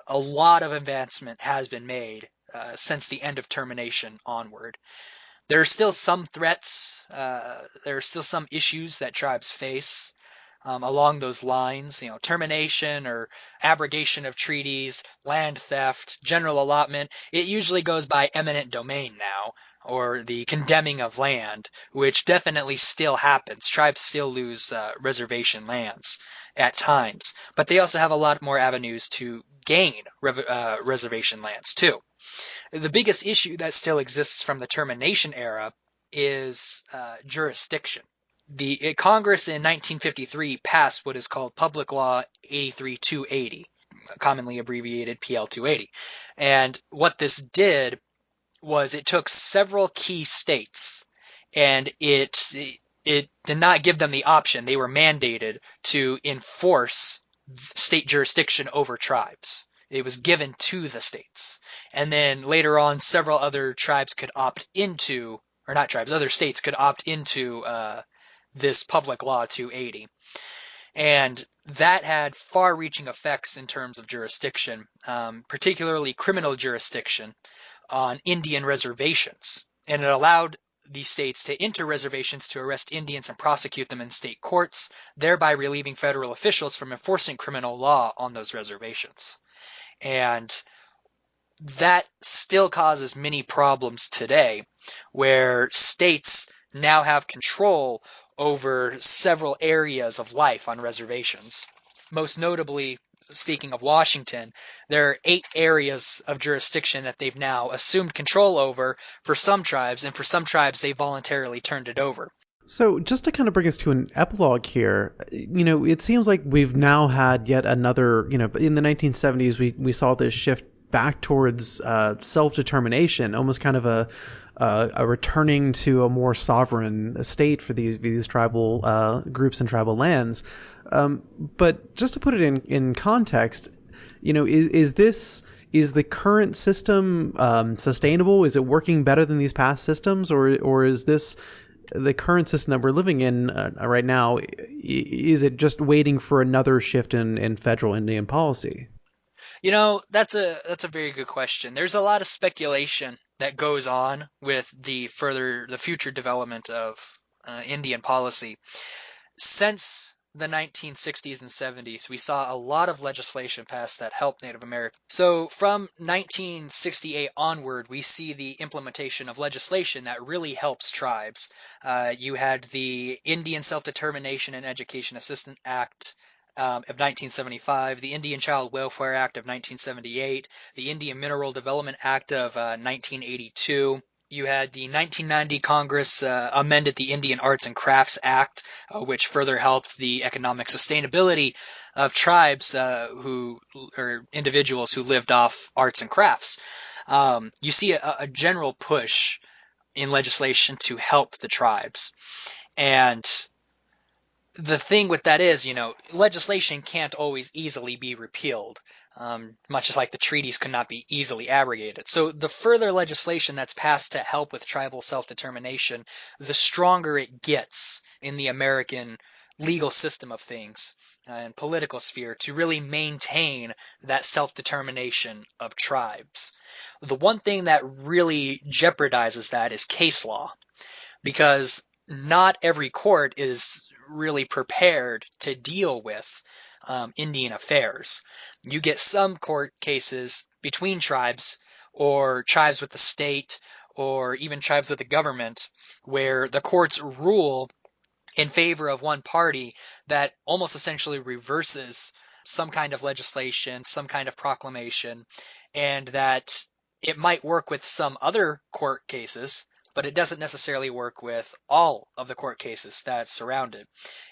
a lot of advancement has been made since the end of termination onward. There are still some threats. There are still some issues that tribes face along those lines. Termination or abrogation of treaties, land theft, general allotment. It usually goes by eminent domain now, or the condemning of land, which definitely still happens. Tribes still lose reservation lands at times, but they also have a lot more avenues to gain reservation lands too. The biggest issue that still exists from the Termination Era is jurisdiction. The Congress in 1953 passed what is called Public Law 83-280, commonly abbreviated PL 280. And what this did was it took several key states and it did not give them the option. They were mandated to enforce state jurisdiction over tribes. It was given to the states. And then later on, several other tribes could opt into, or not tribes, other states could opt into this Public Law 280. And that had far-reaching effects in terms of jurisdiction, particularly criminal jurisdiction on Indian reservations. And it allowed the states to enter reservations to arrest Indians and prosecute them in state courts, thereby relieving federal officials from enforcing criminal law on those reservations. And that still causes many problems today, where states now have control over several areas of life on reservations. Most notably, speaking of Washington, there are 8 areas of jurisdiction that they've now assumed control over for some tribes, and for some tribes they voluntarily turned it over. So just to kind of bring us to an epilogue here, it seems like we've now had yet another, in the 1970s, we saw this shift back towards self-determination, almost kind of a returning to a more sovereign state for these tribal groups and tribal lands. But just to put it in context, is the current system sustainable? Is it working better than these past systems, or is this the current system that we're living in right now? Is it just waiting for another shift in federal Indian policy? That's a very good question. There's a lot of speculation that goes on with the future development of Indian policy. Since the 1960s and 70s, we saw a lot of legislation passed that helped Native Americans. So from 1968 onward, we see the implementation of legislation that really helps tribes. You had the Indian Self-Determination and Education Assistance Act of 1975, the Indian Child Welfare Act of 1978, the Indian Mineral Development Act of 1982. You had the 1990 Congress amended the Indian Arts and Crafts Act, which further helped the economic sustainability of tribes or individuals who lived off arts and crafts. You see a general push in legislation to help the tribes. And the thing with that is, legislation can't always easily be repealed, much like the treaties could not be easily abrogated. So the further legislation that's passed to help with tribal self-determination, the stronger it gets in the American legal system of things and political sphere to really maintain that self-determination of tribes. The one thing that really jeopardizes that is case law, because not every court is really prepared to deal with Indian affairs. You get some court cases between tribes or tribes with the state or even tribes with the government where the courts rule in favor of one party that almost essentially reverses some kind of legislation, some kind of proclamation, and that it might work with some other court cases, but it doesn't necessarily work with all of the court cases that surround it.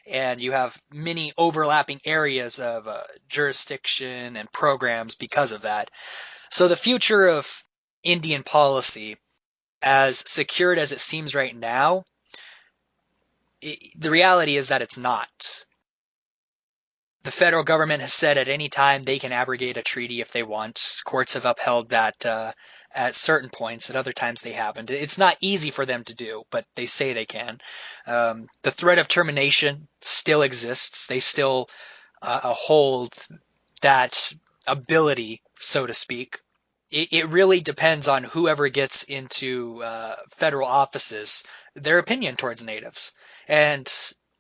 And you have many overlapping areas of jurisdiction and programs because of that. So the future of Indian policy, as secured as it seems right now, the reality is that it's not. The federal government has said at any time they can abrogate a treaty if they want. Courts have upheld that at certain points. At other times they haven't. It's not easy for them to do, but they say they can. The threat of termination still exists. They still hold that ability, so to speak. it really depends on whoever gets into federal offices, their opinion towards natives. And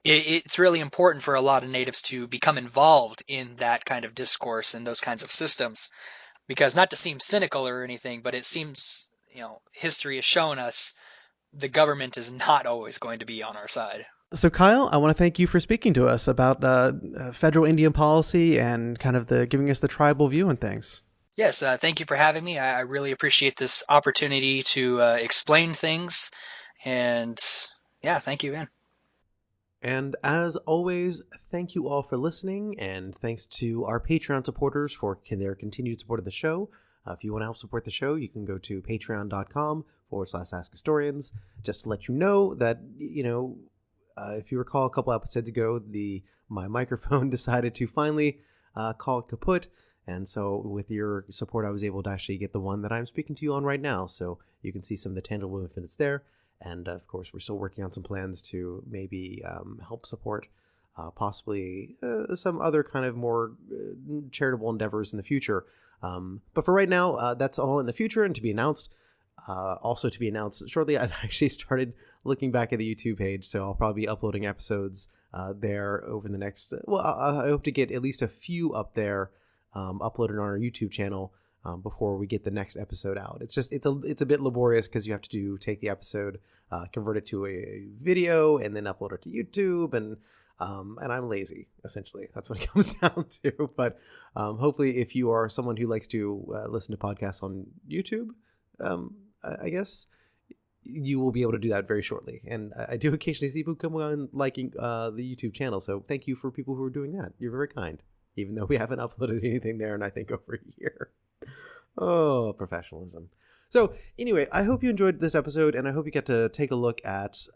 it's really important for a lot of natives to become involved in that kind of discourse and those kinds of systems. Because, not to seem cynical or anything, but it seems, history has shown us the government is not always going to be on our side. So, Kyle, I want to thank you for speaking to us about federal Indian policy and kind of giving us the tribal view on things. Yes, thank you for having me. I really appreciate this opportunity to explain things. And yeah, thank you again. And as always, thank you all for listening, and thanks to our Patreon supporters for their continued support of the show. If you want to help support the show, you can go to patreon.com/AskHistorians. Just to let you know that, if you recall a couple episodes ago, my microphone decided to finally call it kaput. And so with your support, I was able to actually get the one that I'm speaking to you on right now. So you can see some of the tangible benefits there. And of course, we're still working on some plans to maybe help support possibly some other kind of more charitable endeavors in the future. But for right now, that's all in the future and to be announced. Also to be announced shortly, I've actually started looking back at the YouTube page, so I'll probably be uploading episodes there over the next... I hope to get at least a few up there uploaded on our YouTube channel before we get the next episode out. It's a bit laborious because you have to take the episode, convert it to a video, and then upload it to YouTube, and I'm lazy, essentially. That's what it comes down to. But hopefully, if you are someone who likes to listen to podcasts on YouTube, I guess you will be able to do that very shortly. And I do occasionally see people come on liking the YouTube channel, so thank you for people who are doing that. You're very kind, even though we haven't uploaded anything there in, I think, over a year. Oh, professionalism. So anyway, I hope you enjoyed this episode, and I hope you get to take a look at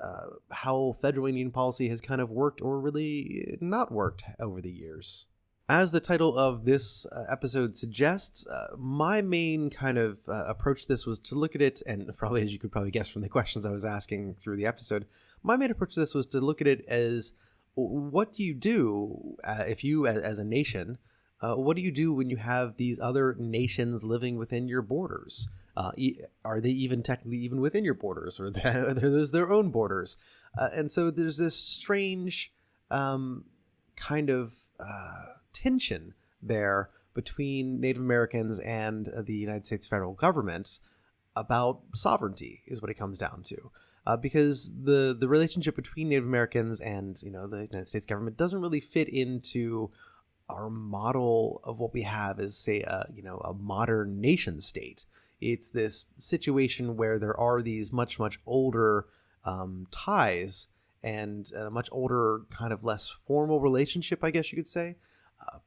how federal Indian policy has kind of worked or really not worked over the years. As the title of this episode suggests, my main kind of approach to this was to look at it, and probably as you could probably guess from the questions I was asking through the episode, my main approach to this was to look at it as, what do you do if you, as a nation, what do you do when you have these other nations living within your borders? Are they even technically even within your borders, or are those their own borders? And so there's this strange kind of tension there between Native Americans and the United States federal government about sovereignty is what it comes down to. Because the relationship between Native Americans and, the United States government doesn't really fit into our model of what we have as, say, a modern nation state. It's this situation where there are these much, much older ties and a much older, kind of less formal relationship, I guess you could say,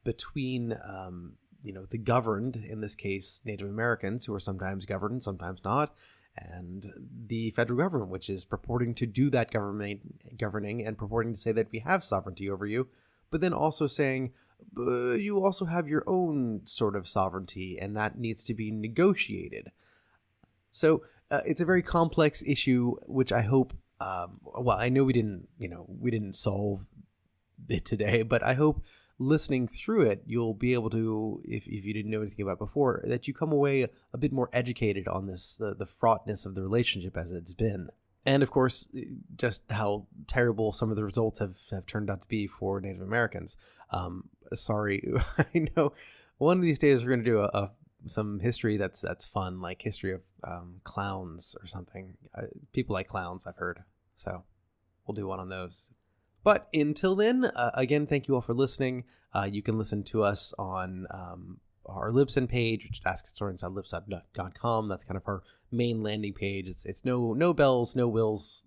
between, the governed, in this case, Native Americans, who are sometimes governed, sometimes not, and the federal government, which is purporting to do that governing and purporting to say that we have sovereignty over you, but then also saying you also have your own sort of sovereignty, and that needs to be negotiated. So it's a very complex issue, which I hope, I know we didn't solve it today, but I hope listening through it, you'll be able to, if you didn't know anything about it before, that you come away a bit more educated on this, the fraughtness of the relationship as it's been. And of course, just how terrible some of the results have turned out to be for Native Americans. Sorry, I know one of these days we're going to do some history that's fun, like history of clowns or something. People like clowns, I've heard. So we'll do one on those. But until then, again, thank you all for listening. You can listen to us on our Libsyn page, which is AskHistorians.libsyn.com. That's kind of our main landing page. It's no bells, no whistles,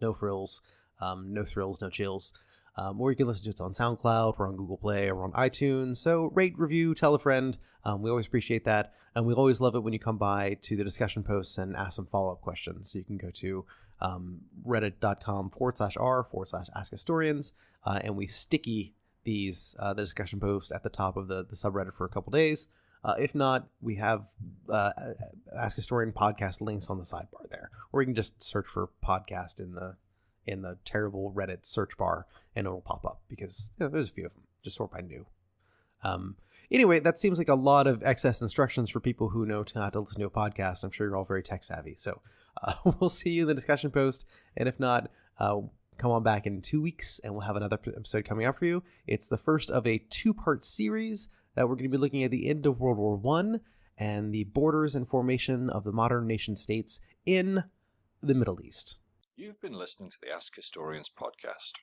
no frills, no thrills, no chills. Or you can listen to it on SoundCloud, or on Google Play, or on iTunes. So rate, review, tell a friend. We always appreciate that. And we always love it when you come by to the discussion posts and ask some follow-up questions. So you can go to reddit.com/r/AskHistorians, and we sticky these the discussion posts at the top of the subreddit for a couple days. If not, we have Ask Historian podcast links on the sidebar there, or you can just search for podcast in the terrible Reddit search bar, and it'll pop up because there's a few of them. Just sort by new. Anyway, that seems like a lot of excess instructions for people who know how to listen to a podcast. I'm sure you're all very tech savvy. So we'll see you in the discussion post. And if not, come on back in 2 weeks and we'll have another episode coming out for you. It's the first of a 2-part series that we're going to be looking at the end of World War I and the borders and formation of the modern nation states in the Middle East. You've been listening to the Ask Historians podcast.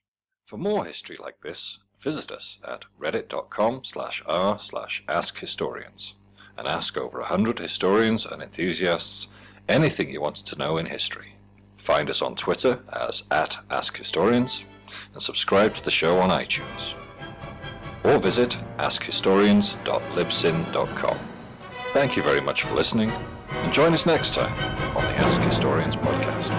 For more history like this, visit us at reddit.com/r/AskHistorians and ask over 100 historians and enthusiasts anything you want to know in history. Find us on Twitter as @AskHistorians and subscribe to the show on iTunes. Or visit askhistorians.libsyn.com. Thank you very much for listening, and join us next time on the Ask Historians podcast.